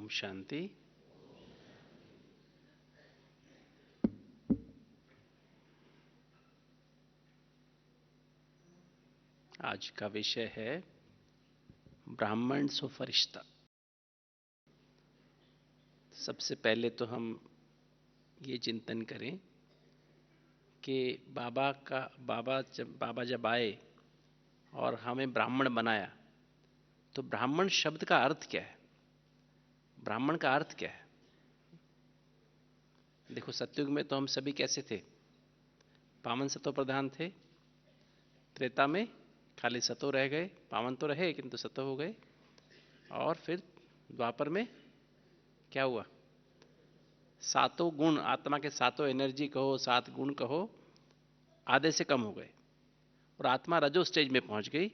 ओम शांति। आज का विषय है ब्राह्मण सो फरिश्ता। सबसे पहले तो हम ये चिंतन करें कि बाबा जब आए और हमें ब्राह्मण बनाया तो ब्राह्मण शब्द का अर्थ क्या है, ब्राह्मण का अर्थ क्या है। देखो, सतयुग में तो हम सभी कैसे थे, पावन सतो प्रधान थे। त्रेता में खाली सतो रह गए, पावन तो रहे किंतु सतो हो गए। और फिर द्वापर में क्या हुआ, सातों गुण, आत्मा के सातों एनर्जी कहो, सात गुण कहो, आधे से कम हो गए और आत्मा रजो स्टेज में पहुंच गई।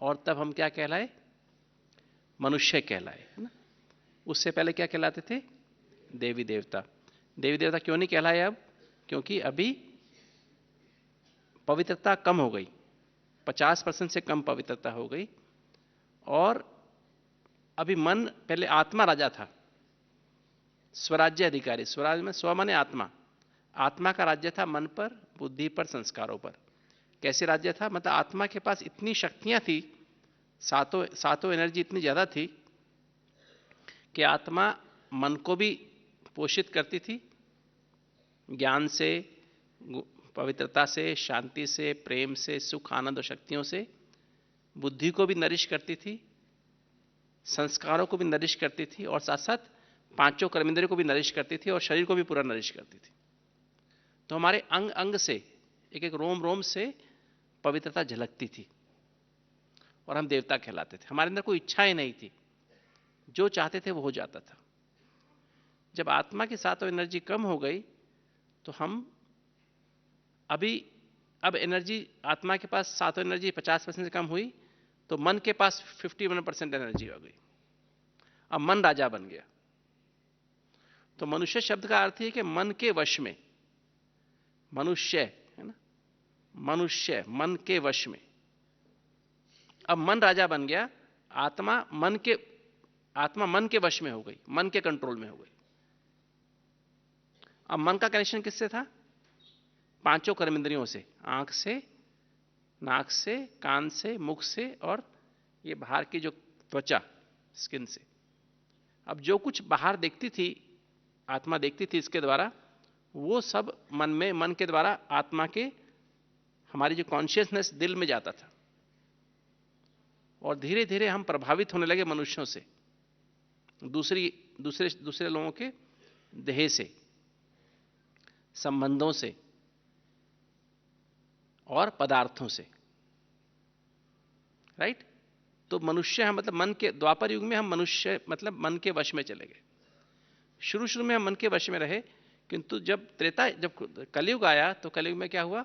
और तब हम क्या कहलाए, मनुष्य कहलाए, है ना। उससे पहले क्या कहलाते थे, देवी देवता। देवी देवता क्यों नहीं कहलाए अब, क्योंकि अभी पवित्रता कम हो गई, 50% से कम पवित्रता हो गई। और अभी मन, पहले आत्मा राजा था, स्वराज्य अधिकारी। स्वराज्य में स्व माने आत्मा, आत्मा का राज्य था मन पर, बुद्धि पर, संस्कारों पर। कैसे राज्य था, मतलब आत्मा के पास इतनी शक्तियां थी, सातों एनर्जी इतनी ज्यादा थी कि आत्मा मन को भी पोषित करती थी, ज्ञान से, पवित्रता से, शांति से, प्रेम से, सुख आनंद और शक्तियों से। बुद्धि को भी नरिश करती थी, संस्कारों को भी नरिश करती थी, और साथ साथ पांचों कर्मेंद्रियों को भी नरिश करती थी, और शरीर को भी पूरा नरिश करती थी। तो हमारे अंग अंग से, एक एक रोम रोम से पवित्रता झलकती थी और हम देवता कहलाते थे। हमारे अंदर कोई इच्छाएं नहीं थी, जो चाहते थे वो हो जाता था। जब आत्मा की सातों एनर्जी कम हो गई तो हम अब एनर्जी, आत्मा के पास सातों एनर्जी 50% से कम हुई तो मन के पास 51% एनर्जी हो गई। अब मन राजा बन गया। तो मनुष्य शब्द का अर्थ है कि मन के वश में, मनुष्य है ना, मनुष्य मन के वश में। अब मन राजा बन गया, आत्मा मन के वश में हो गई, मन के कंट्रोल में हो गई। अब मन का कनेक्शन किससे था, पांचों कर्मेंद्रियों से, आंख से, नाक से, कान से, मुख से, और ये बाहर की जो त्वचा, स्किन से। अब जो कुछ बाहर देखती थी, आत्मा देखती थी इसके द्वारा, वो सब मन के द्वारा आत्मा के, हमारी जो कॉन्शियसनेस दिल में जाता था। और धीरे धीरे हम प्रभावित होने लगे मनुष्यों से, दूसरे लोगों के देह से, संबंधों से और पदार्थों से, राइट। तो मनुष्य, मतलब मन के, द्वापर युग में हम मनुष्य मतलब मन के वश में चले गए। शुरू में हम मन के वश में रहे, किंतु जब कलयुग आया तो कलयुग में क्या हुआ,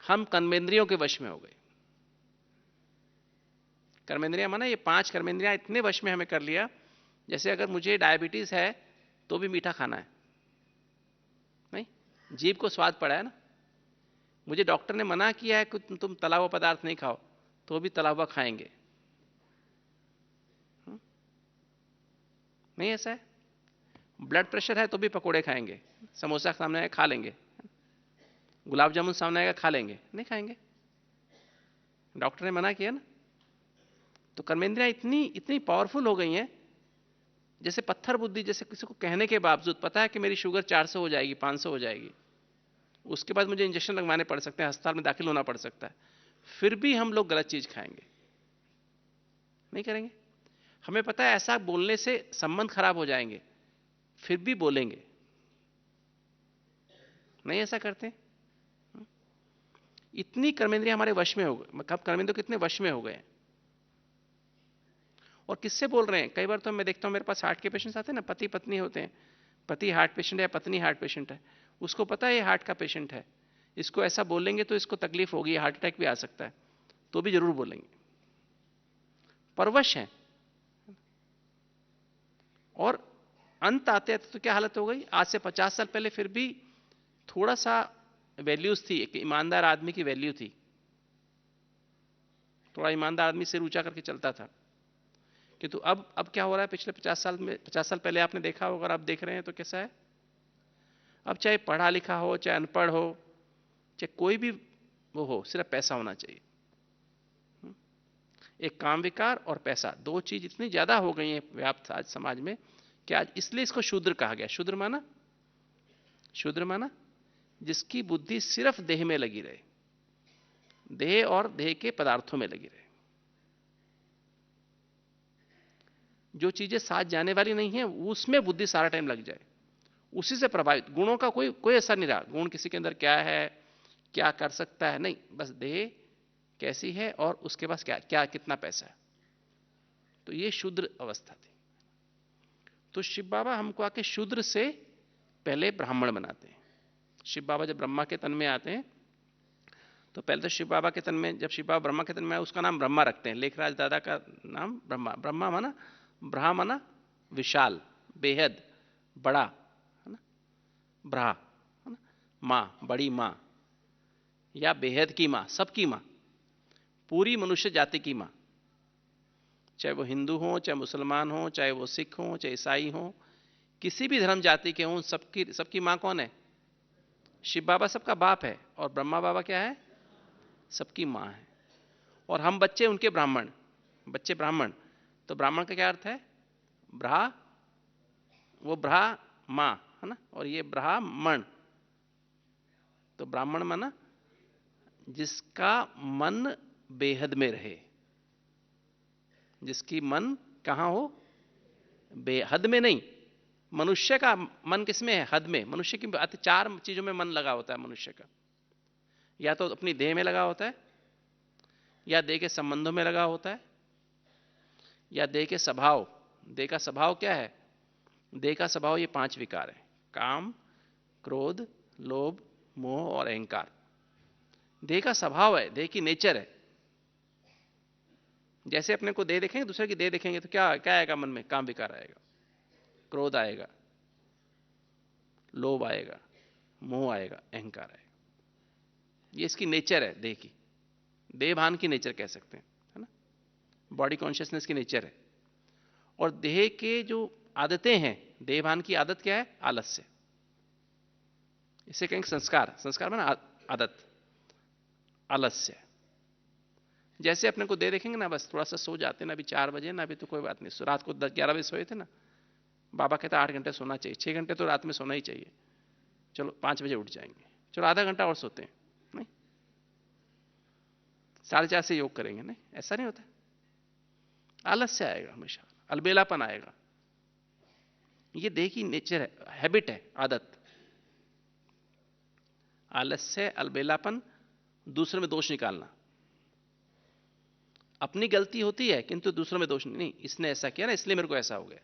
हम कर्मेंद्रियों के वश में हो गए। कर्मेंद्रियां माना ये 5 कर्मेंद्रियां इतने वश में हमें कर लिया, जैसे अगर मुझे डायबिटीज है तो भी मीठा खाना है, नहीं, जीभ को स्वाद पड़ा है ना। मुझे डॉक्टर ने मना किया है कि तुम तला हुआ पदार्थ नहीं खाओ, तो भी तला हुआ खाएंगे, नहीं ऐसा है। ब्लड प्रेशर है तो भी पकोड़े खाएंगे, समोसा सामने आएगा खा लेंगे, गुलाब जामुन सामने आएगा खा लेंगे, नहीं खाएंगे, डॉक्टर ने मना किया ना। तो कर्मेंद्रियां इतनी पावरफुल हो गई हैं, जैसे पत्थर बुद्धि, जैसे किसी को कहने के बावजूद पता है कि मेरी शुगर 400 हो जाएगी, 500 हो जाएगी, उसके बाद मुझे इंजेक्शन लगवाने पड़ सकते हैं, अस्पताल में दाखिल होना पड़ सकता है, फिर भी हम लोग गलत चीज खाएंगे, नहीं करेंगे। हमें पता है ऐसा बोलने से संबंध खराब हो जाएंगे, फिर भी बोलेंगे, नहीं ऐसा करते। इतनी कर्मेंद्रियां हमारे वश में हो गए, मतलब कर्मेंद्रियों कितने वश में हो गए। और किससे बोल रहे हैं, कई बार तो मैं देखता हूं मेरे पास हार्ट के पेशेंट्स आते हैं ना, पति पत्नी होते हैं, पति हार्ट पेशेंट है, पत्नी हार्ट पेशेंट है, उसको पता है ये हार्ट का पेशेंट है, इसको ऐसा बोलेंगे तो इसको तकलीफ होगी, हार्ट अटैक भी आ सकता है, तो भी जरूर बोलेंगे, परवश है। और अंत आते आते तो क्या हालत हो गई, आज से 50 साल पहले फिर भी थोड़ा सा वैल्यूज थी, एक ईमानदार आदमी की वैल्यू थी, थोड़ा ईमानदार आदमी सिर ऊंचा करके चलता था। किंतु अब क्या हो रहा है, पिछले 50 साल पहले आपने देखा होगा और अब देख रहे हैं तो कैसा है। अब चाहे पढ़ा लिखा हो, चाहे अनपढ़ हो, चाहे कोई भी वो हो, सिर्फ पैसा होना चाहिए। एक काम विकार और पैसा, दो चीज इतनी ज्यादा हो गई है व्याप्त आज समाज में कि आज इसलिए इसको शूद्र कहा गया। शूद्र माना जिसकी बुद्धि सिर्फ देह में लगी रहे, देह और देह के पदार्थों में लगी रहे, जो चीजें साथ जाने वाली नहीं है उसमें बुद्धि सारा टाइम लग जाए, उसी से प्रभावित। गुणों का कोई असर नहीं रहा, गुण किसी के अंदर क्या है, क्या कर सकता है, नहीं, बस देह कैसी है और उसके पास क्या कितना पैसा है। तो ये शूद्र अवस्था थी। तो शिव बाबा हमको आके शूद्र से पहले ब्राह्मण बनाते हैं। शिव बाबा जब ब्रह्मा के तन में आते हैं तो पहले तो शिव बाबा के तन में, जब शिव बाबा ब्रह्मा के तन में आए उसका नाम ब्रह्मा रखते हैं। लेखराज दादा का नाम ब्रह्मा। ब्रह्मा माना, ब्रहा माना विशाल, बेहद, बड़ा, है ना, ब्रहा, है ना, माँ, बड़ी माँ, या बेहद की माँ, सबकी माँ, पूरी मनुष्य जाति की माँ। चाहे वो हिंदू हो, चाहे मुसलमान हो, चाहे वो सिख हो, चाहे ईसाई हो, किसी भी धर्म जाति के हों, सबकी माँ कौन है? शिव बाबा सबका बाप है और ब्रह्मा बाबा क्या है? सबकी माँ है। और हम बच्चे उनके ब्राह्मण, बच्चे ब्राह्मण। तो ब्राह्मण का क्या अर्थ है? ब्रहा, वो ब्रहा माँ, है ना, और ये ब्राह्मण। तो ब्राह्मण माना जिसका मन बेहद में रहे, जिसकी मन कहां हो? बेहद में नहीं। मनुष्य का मन किसमें है? हद में। मनुष्य की चार चीजों में मन लगा होता है मनुष्य का। या तो अपनी देह में लगा होता है, या देह के संबंधों में लगा होता है, या देह के स्वभाव। देह का स्वभाव क्या है? देह का स्वभाव ये 5 विकार है: काम, क्रोध, लोभ, मोह और अहंकार। देह का स्वभाव है, देह की नेचर है। जैसे अपने को देह देखेंगे, दूसरे की देह देखेंगे तो क्या क्या आएगा मन में? काम विकार आएगा, क्रोध आएगा, लोभ आएगा, मोह आएगा, अहंकार आएगा। ये इसकी नेचर है, देह की, देहभान की नेचर कह सकते हैं, है ना, बॉडी कॉन्शियसनेस की नेचर है। और देह के जो आदतें हैं, देहभान की आदत क्या है? आलस्य। इसे कहेंगे संस्कार। संस्कार माना आदत, आलस्य। जैसे अपने को दे देखेंगे ना, बस थोड़ा सा सो जाते हैं ना, अभी 4 बजे ना, अभी तो कोई बात नहीं, रात को 10-11 बजे सोए थे ना, बाबा कहता 8 घंटे सोना चाहिए, 6 घंटे तो रात में सोना ही चाहिए, चलो 5 बजे उठ जाएंगे, चलो आधा घंटा और सोते हैं, नहीं 4:30 से योग करेंगे, नहीं, ऐसा नहीं होता। आलस्य आएगा हमेशा, अलबेलापन आएगा। ये देह की नेचर है, हैबिट है, आदत। आलस्य, अलबेलापन, दूसरे में दोष निकालना। अपनी गलती होती है किंतु दूसरों में दोष नहीं, इसने ऐसा किया ना इसलिए मेरे को ऐसा हो गया।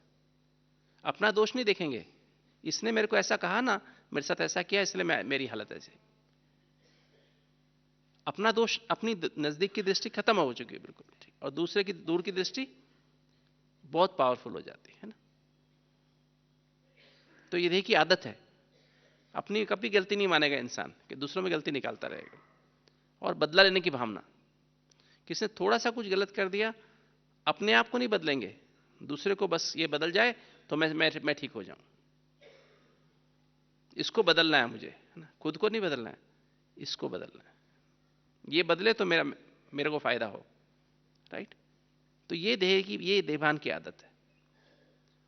अपना दोष नहीं देखेंगे, इसने मेरे को ऐसा कहा ना, मेरे साथ ऐसा किया इसलिए मेरी हालत ऐसी। अपना दोष, अपनी नजदीक की दृष्टि खत्म हो चुकी है बिल्कुल, ठीक, और दूसरे की दूर की दृष्टि बहुत पावरफुल हो जाती है ना। तो ये देखिए आदत है, अपनी कभी गलती नहीं मानेगा इंसान, कि दूसरों में गलती निकालता रहेगा। और बदला लेने की भावना, किसने थोड़ा सा कुछ गलत कर दिया, अपने आप को नहीं बदलेंगे, दूसरे को बस ये बदल जाए तो मैं ठीक हो जाऊं, इसको बदलना है मुझे, है ना, खुद को नहीं बदलना है, इसको बदलना है, ये बदले तो मेरे को फायदा हो, राइट। तो ये देहभान की आदत है।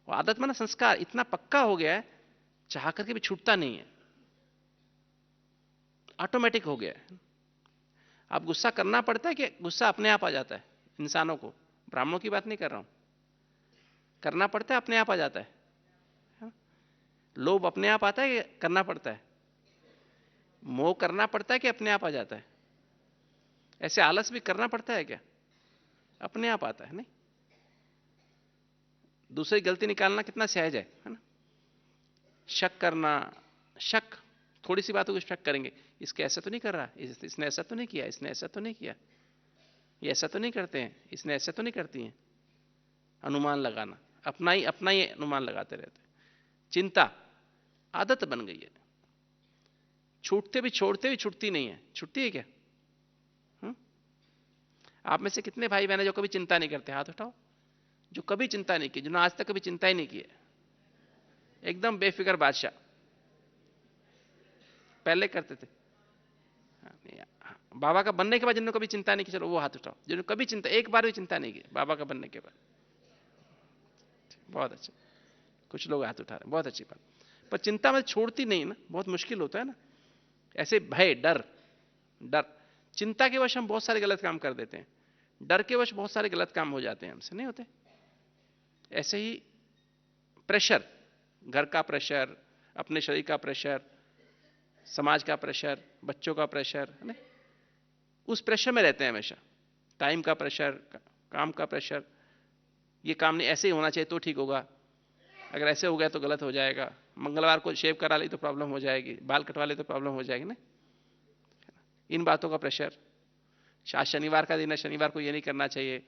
और आदत माना संस्कार इतना पक्का हो गया है, चाह करके भी छूटता नहीं है, ऑटोमेटिक हो गया है। अब गुस्सा करना पड़ता है कि गुस्सा अपने आप आ जाता है इंसानों को? ब्राह्मणों की बात नहीं कर रहा हूं, करना पड़ता है, अपने आप आ जाता है। लोभ अपने आप आता है कि करना पड़ता है? मोह करना पड़ता है कि अपने आप आ जाता है? ऐसे आलस भी करना पड़ता है क्या? अपने आप आता है, नहीं। दूसरी गलती निकालना कितना सहज है ना। शक करना, शक, थोड़ी सी बातों को शक करेंगे, इसके ऐसा तो नहीं कर रहा, इसने ऐसा तो नहीं किया, इसने ऐसा तो नहीं किया, ये ऐसा तो नहीं करते हैं, इसने ऐसा तो नहीं करती हैं। अनुमान लगाना, अपना ही अनुमान लगाते रहते हैं। चिंता आदत बन गई है, छोड़ते भी छूटती नहीं है। छूटती है क्या? आप में से कितने भाई बहन जो कभी चिंता नहीं करते? हाथ उठाओ। जो कभी चिंता नहीं की, जिन्होंने आज तक कभी चिंता ही नहीं की है, एकदम बेफिक्र बादशाह, पहले करते थे। बाबा का बनने के बाद जिन्होंने कभी चिंता नहीं की, चलो वो हाथ उठाओ, जिन्होंने कभी चिंता, एक बार भी चिंता नहीं की बाबा का बनने के बाद। बहुत अच्छा, कुछ लोग हाथ उठा रहे हैं, बहुत अच्छी बात। पर चिंता में छोड़ती नहीं ना, बहुत मुश्किल होता है ना। ऐसे भय, डर, डर, चिंता के वश हम बहुत सारे गलत काम कर देते हैं, डर के वश बहुत सारे गलत काम हो जाते हैं हमसे, नहीं होते। ऐसे ही प्रेशर, घर का प्रेशर, अपने शरीर का प्रेशर, समाज का प्रेशर, बच्चों का प्रेशर, है ना, उस प्रेशर में रहते हैं हमेशा। टाइम का प्रेशर, काम का प्रेशर, ये काम नहीं ऐसे ही होना चाहिए तो ठीक होगा, अगर ऐसे हो गया तो गलत हो जाएगा, मंगलवार को शेव करा ली तो प्रॉब्लम हो जाएगी, बाल कटवा ली तो प्रॉब्लम हो जाएगी ना, इन बातों का प्रेशर। आज शनिवार का दिन है, शनिवार को ये नहीं करना चाहिए,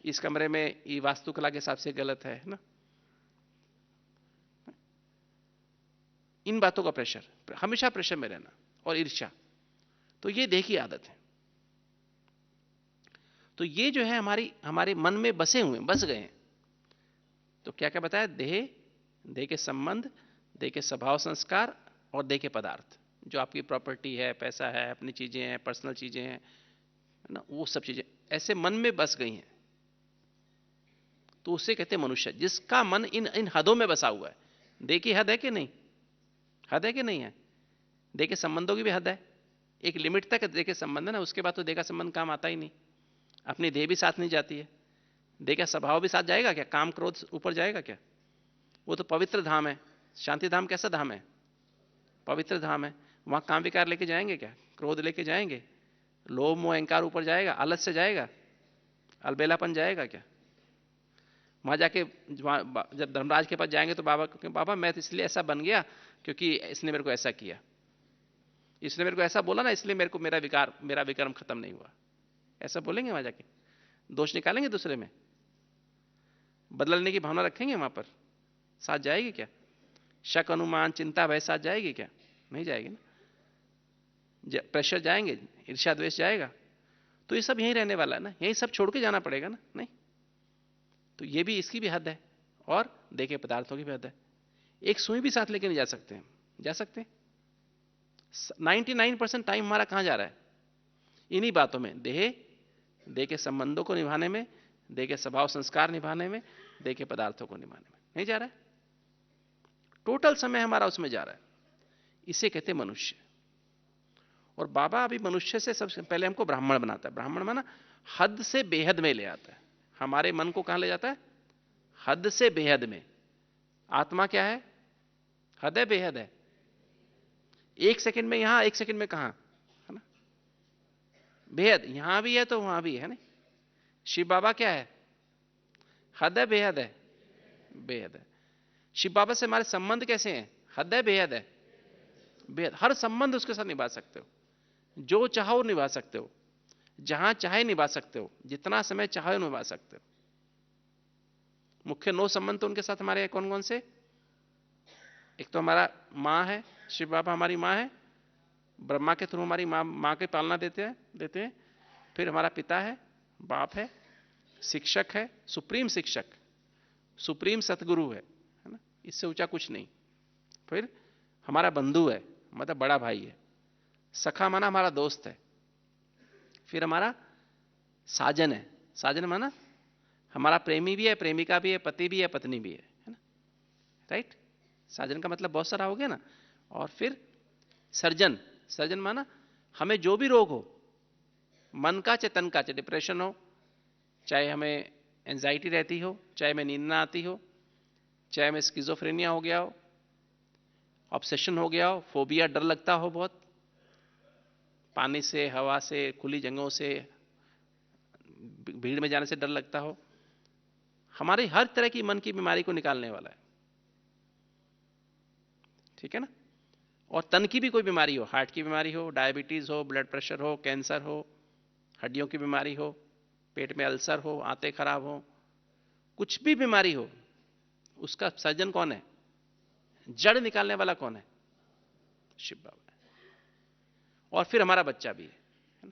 इस कमरे में ये वास्तुकला के हिसाब से गलत है ना, इन बातों का प्रेशर, हमेशा प्रेशर में रहना, और ईर्ष्या, तो ये देह की आदत है। तो ये जो है हमारे मन में बसे हुए, बस गए हैं। तो क्या क्या बताया, देह, देह के संबंध, देह के स्वभाव संस्कार, और देह के पदार्थ, जो आपकी प्रॉपर्टी है, पैसा है, अपनी चीजें हैं, पर्सनल चीजें हैं ना, वो सब चीजें ऐसे मन में बस गई हैं, तो उसे कहते हैं मनुष्य, जिसका मन इन हदों में बसा हुआ है। देह की हद है कि नहीं, हद है कि नहीं है, देह के संबंधों की भी हद है, एक लिमिट तक देह के संबंध है ना, उसके बाद तो देह का संबंध काम आता ही नहीं, अपनी देह भी साथ नहीं जाती है, देह का स्वभाव भी साथ जाएगा क्या, काम क्रोध ऊपर जाएगा क्या, वो तो पवित्र धाम है। शांति धाम कैसा धाम है, पवित्र धाम है, वहां काम विकार लेके जाएंगे क्या, क्रोध लेके जाएंगे, लोभ मोह अहंकार ऊपर जाएगा, आलस से जाएगा, अलबेलापन जाएगा क्या। वहां जाके जब धर्मराज के पास जाएंगे तो बाबा मैं तो इसलिए ऐसा बन गया क्योंकि इसने मेरे को ऐसा किया, इसने मेरे को ऐसा बोला ना, इसलिए मेरे को मेरा विक्रम खत्म नहीं हुआ, ऐसा बोलेंगे वहां जाके, दोष निकालेंगे दूसरे में, बदलने की भावना रखेंगे वहां पर, साथ जाएगी क्या, शक अनुमान चिंता भय साथ जाएगी क्या, नहीं जाएगी ना, प्रेशर जाएंगे, ईर्ष्या द्वेष जाएगा, तो ये सब यहीं रहने वाला है ना, यही सब छोड़ के जाना पड़ेगा ना, नहीं। तो ये भी, इसकी भी हद है, और देखे पदार्थों की भी हद है। एक सुई भी साथ लेके नहीं जा सकते हैं, जा सकते हैं, 99% टाइम हमारा कहां जा रहा है, इन्हीं बातों में, देह के संबंधों को निभाने में, देह के स्वभाव संस्कार निभाने में, देह के पदार्थों को निभाने में नहीं जा रहा है, टोटल समय हमारा उसमें जा रहा है, इसे कहते मनुष्य। और बाबा अभी मनुष्य से सबसे पहले हमको ब्राह्मण बनाता है, ब्राह्मण माना हद से बेहद में ले आता है, हमारे मन को कहां ले जाता है, हद से बेहद में। आत्मा क्या है, हद है बेहद है, एक सेकंड में यहां, एक सेकंड में कहां, है ना, बेहद, यहां भी है तो वहां भी है ना। शिव बाबा क्या है, हद है बेहद है, बेहद है। शिव बाबा से हमारे संबंध कैसे हैं, हद है बेहद है, बेहद, हर संबंध उसके साथ निभा सकते हो, जो चाहो निभा सकते हो, जहां चाहे निभा सकते हो, जितना समय चाहे निभा सकते हो। मुख्य 9 संबंध तो उनके साथ हमारे कौन कौन से, एक तो हमारा मां है, शिव बाबा हमारी मां है, ब्रह्मा के थ्रू हमारी मां की पालना देते हैं, फिर हमारा पिता है, बाप है, शिक्षक है, सुप्रीम शिक्षक, सुप्रीम सतगुरु है ना, इससे ऊंचा कुछ नहीं। फिर हमारा बंधु है, मतलब बड़ा भाई है, सखा माना हमारा दोस्त है, फिर हमारा साजन है, साजन माना हमारा प्रेमी भी है, प्रेमिका भी है, पति भी है, पत्नी भी है ना, राइट। साजन का मतलब बहुत सारा हो गया ना। और फिर सर्जन, सर्जन माना हमें जो भी रोग हो, मन का चाहे तन का, चाहे डिप्रेशन हो, चाहे हमें एंजाइटी रहती हो, चाहे हमें नींद ना आती हो, चाहे हमें स्किज़ोफ्रेनिया हो गया हो, ऑब्सेशन हो गया हो, फोबिया डर लगता हो बहुत, पानी से, हवा से, खुली जगहों से, भीड़ में जाने से डर लगता हो, हमारी हर तरह की मन की बीमारी को निकालने वाला है, ठीक है ना। और तन की भी कोई बीमारी हो, हार्ट की बीमारी हो, डायबिटीज हो, ब्लड प्रेशर हो, कैंसर हो, हड्डियों की बीमारी हो, पेट में अल्सर हो, आंतें खराब हो, कुछ भी बीमारी हो, उसका सर्जन कौन है, जड़ निकालने वाला कौन है, शिव बाबा है। और फिर हमारा बच्चा भी है ना।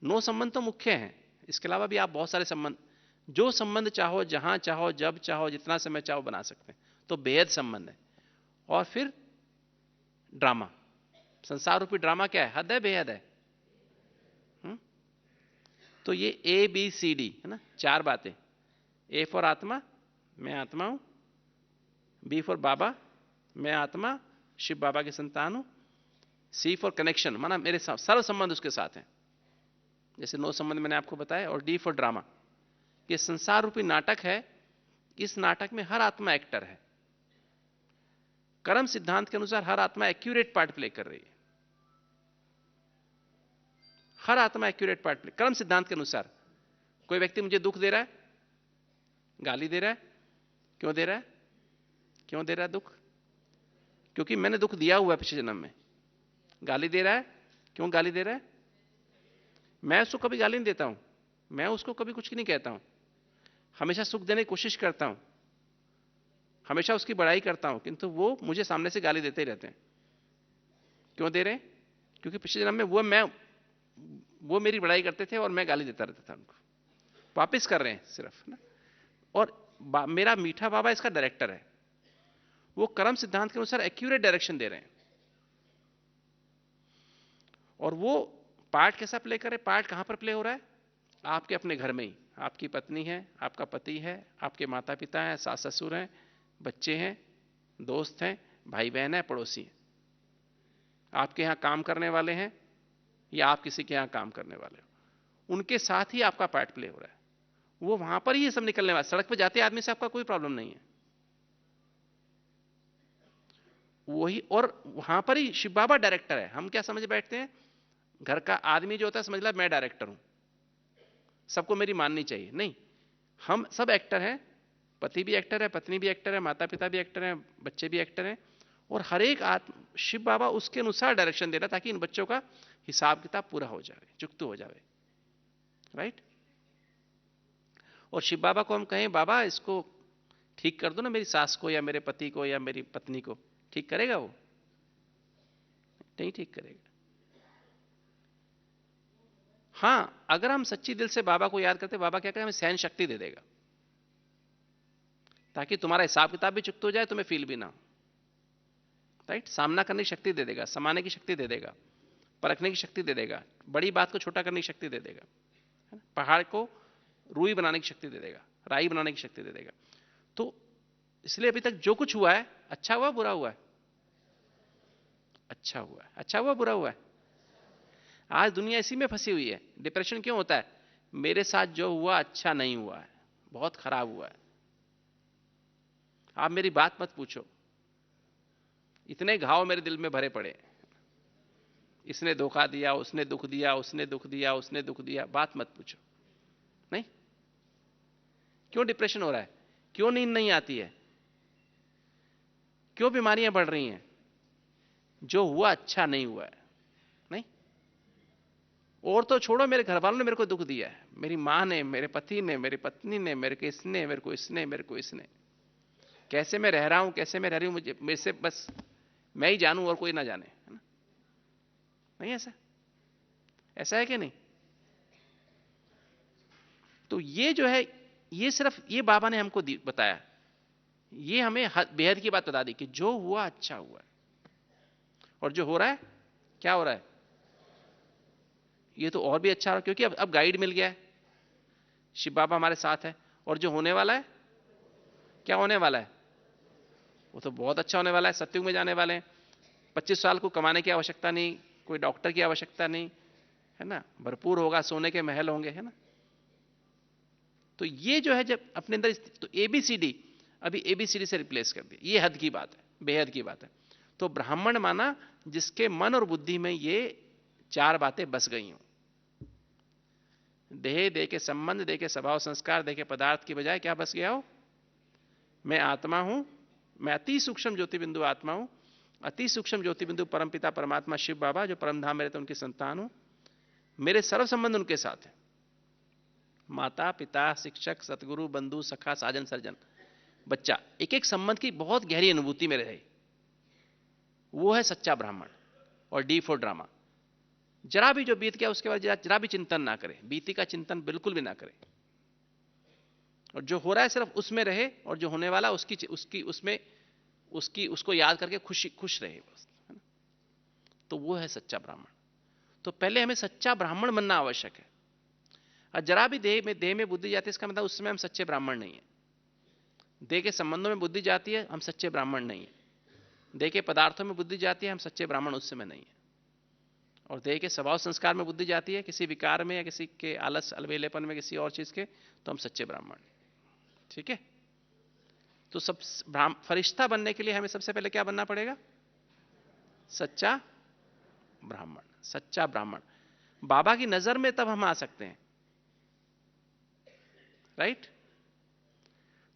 9 संबंध तो मुख्य हैं, इसके अलावा भी आप बहुत सारे संबंध, जो संबंध चाहो, जहां चाहो, जब चाहो, जितना समय चाहो बना सकते हैं, तो बेहद संबंध है। और फिर ड्रामा, संसार रूपी ड्रामा क्या है? हद है, बेहद है। तो ये ABCD है ना, 4 बातें। A फॉर आत्मा, मैं आत्मा हूं। B फॉर बाबा, मैं आत्मा शिव बाबा की संतान हूं। C फॉर कनेक्शन, माना मेरे सर्व संबंध उसके साथ हैं, जैसे 9 संबंध मैंने आपको बताया। और D फॉर ड्रामा, ये संसार रूपी नाटक है, इस नाटक में हर आत्मा एक्टर है। कर्म सिद्धांत के अनुसार हर आत्मा एक्यूरेट पार्ट प्ले कर रही है, हर आत्मा एक्यूरेट पार्ट प्ले। कर्म सिद्धांत के अनुसार कोई व्यक्ति मुझे दुख दे रहा है, गाली दे रहा है, क्यों दे रहा है? क्यों दे रहा है दुख? क्योंकि मैंने दुख दिया हुआ है पिछले जन्म में। गाली दे रहा है, क्यों गाली दे रहा है? मैं उसको कभी गाली नहीं देता हूं, मैं उसको कभी कुछ नहीं कहता हूं, हमेशा सुख देने की कोशिश करता हूं, हमेशा उसकी बड़ाई करता हूं, किंतु वो मुझे सामने से गाली देते ही रहते हैं। क्यों दे रहे हैं? क्योंकि पिछले जन्म में वो मेरी बड़ाई करते थे और मैं गाली देता रहता था उनको। वापिस कर रहे हैं सिर्फ ना। और मेरा मीठा बाबा इसका डायरेक्टर है, वो कर्म सिद्धांत के अनुसार एक्यूरेट डायरेक्शन दे रहे हैं। और वो पार्ट कैसा प्ले करे? पार्ट कहां पर प्ले हो रहा है? आपके अपने घर में ही। आपकी पत्नी है, आपका पति है, आपके माता पिता हैं, सास ससुर हैं, बच्चे हैं, दोस्त हैं, भाई बहन है, पड़ोसी हैं, आपके यहां काम करने वाले हैं या आप किसी के यहां काम करने वाले हो, उनके साथ ही आपका पार्ट प्ले हो रहा है। वो वहां पर ही ये सब निकलने वाला। सड़क पर जाते आदमी से आपका कोई प्रॉब्लम नहीं है, वही। और वहां पर ही शिव बाबा डायरेक्टर है। हम क्या समझ बैठते हैं, घर का आदमी जो होता है समझ ला मैं डायरेक्टर हूं, सबको मेरी माननी चाहिए। नहीं, हम सब एक्टर हैं। पति भी एक्टर है, पत्नी भी एक्टर है, माता पिता भी एक्टर हैं, बच्चे भी एक्टर हैं। और हर एक शिव बाबा उसके अनुसार डायरेक्शन दे रहा ताकि इन बच्चों का हिसाब किताब पूरा हो जाए, चुकता हो जाए, राइट। और शिव बाबा को हम कहें बाबा इसको ठीक कर दो ना, मेरी सास को या मेरे पति को या मेरी पत्नी को, ठीक करेगा? वो नहीं ठीक करेगा। हां, अगर हम सच्ची दिल से बाबा को याद करते, बाबा क्या करेगा? हमें सहन शक्ति दे देगा ताकि तुम्हारा हिसाब किताब भी चुकता हो जाए, तुम्हें फील भी ना हो, राइट। सामना करने की शक्ति दे देगा, समाने की शक्ति दे देगा, परखने की शक्ति दे देगा, बड़ी बात को छोटा करने की शक्ति दे देगा, पहाड़ को रूई बनाने की शक्ति दे देगा, राई बनाने की शक्ति दे देगा। तो इसलिए अभी तक जो कुछ हुआ है, अच्छा हुआ बुरा हुआ है? अच्छा हुआ है। अच्छा हुआ बुरा हुआ है? आज दुनिया इसी में फंसी हुई है। डिप्रेशन क्यों होता है? मेरे साथ जो हुआ अच्छा नहीं हुआ है, बहुत खराब हुआ है। आप मेरी बात मत पूछो, इतने घाव मेरे दिल में भरे पड़े, इसने धोखा दिया, उसने दुख दिया, उसने दुख दिया, उसने दुख दिया, बात मत पूछो। नहीं, क्यों डिप्रेशन हो रहा है? क्यों नींद नहीं आती है? क्यों बीमारियां बढ़ रही हैं? जो हुआ अच्छा नहीं हुआ है। नहीं, और तो छोड़ो, मेरे घर वालों ने मेरे को दुख दिया है, मेरी मां ने, मेरे पति ने, मेरी पत्नी ने, मेरे को इसने, मेरे को इसने, मेरे को इसने। कैसे मैं रह रहा हूं, कैसे मैं रह रही हूं, मुझे मेरे से बस मैं ही जानूं और कोई ना जाने, है ना? नहीं, ऐसा है कि नहीं? तो ये जो है, ये सिर्फ ये बाबा ने हमको बताया, ये हमें बेहद की बात बता दी कि जो हुआ अच्छा हुआ है, और जो हो रहा है, क्या हो रहा है, ये तो और भी अच्छा रहा, क्योंकि अब गाइड मिल गया है, शिव बाबा हमारे साथ है। और जो होने वाला है, क्या होने वाला है? वो तो बहुत अच्छा होने वाला है। सत्युग में जाने वाले हैं, 25 साल को कमाने की आवश्यकता नहीं, कोई डॉक्टर की आवश्यकता नहीं, है ना, भरपूर होगा, सोने के महल होंगे, है ना। तो ये जो है जब अपने अंदर, तो ABCD अभी ABCD से रिप्लेस कर दिया। ये हद की बात है, बेहद की बात है। तो ब्राह्मण माना जिसके मन और बुद्धि में ये 4 बातें बस गई हों। देह, देह के संबंध, देह के स्वभाव संस्कार, देह के पदार्थ की बजाय क्या बस गया हो? मैं आत्मा हूं, मैं अति सूक्ष्म ज्योति बिंदु आत्मा हूं, अति सूक्ष्म ज्योति बिंदु परमपिता परमात्मा शिव बाबा जो परमधाम में रहते हैं उनकी संतान हूं, मेरे सर्व संबंध उनके साथ है, माता पिता, शिक्षक, सतगुरु, बंधु, सखा, साजन, सर्जन, बच्चा, एक एक संबंध की बहुत गहरी अनुभूति में रहे, वो है सच्चा ब्राह्मण। और D फॉर ड्रामा, जरा भी जो बीत गया उसके बाद जरा भी चिंतन ना करे, बीती का चिंतन बिल्कुल भी ना करे, और जो हो रहा है सिर्फ उसमें रहे, और जो होने वाला उसको याद करके खुश रहे बस, है ना? तो वो है सच्चा ब्राह्मण। तो पहले हमें सच्चा ब्राह्मण बनना आवश्यक है। और जरा भी देह में बुद्धि जाती है, इसका मतलब उस समय हम सच्चे ब्राह्मण नहीं है। देह के संबंधों में बुद्धि जाती है, हम सच्चे ब्राह्मण नहीं है। देह के पदार्थों में बुद्धि जाती है, हम सच्चे ब्राह्मण उस समय नहीं है। और देह के स्वभाव संस्कार में बुद्धि जाती है, किसी विकार में या किसी के आलस अलबेलेपन में, किसी और चीज के, तो हम सच्चे ब्राह्मण। ठीक है। तो सब फरिश्ता बनने के लिए हमें सबसे पहले क्या बनना पड़ेगा? सच्चा ब्राह्मण। सच्चा ब्राह्मण बाबा की नजर में तब हम आ सकते हैं, राइट?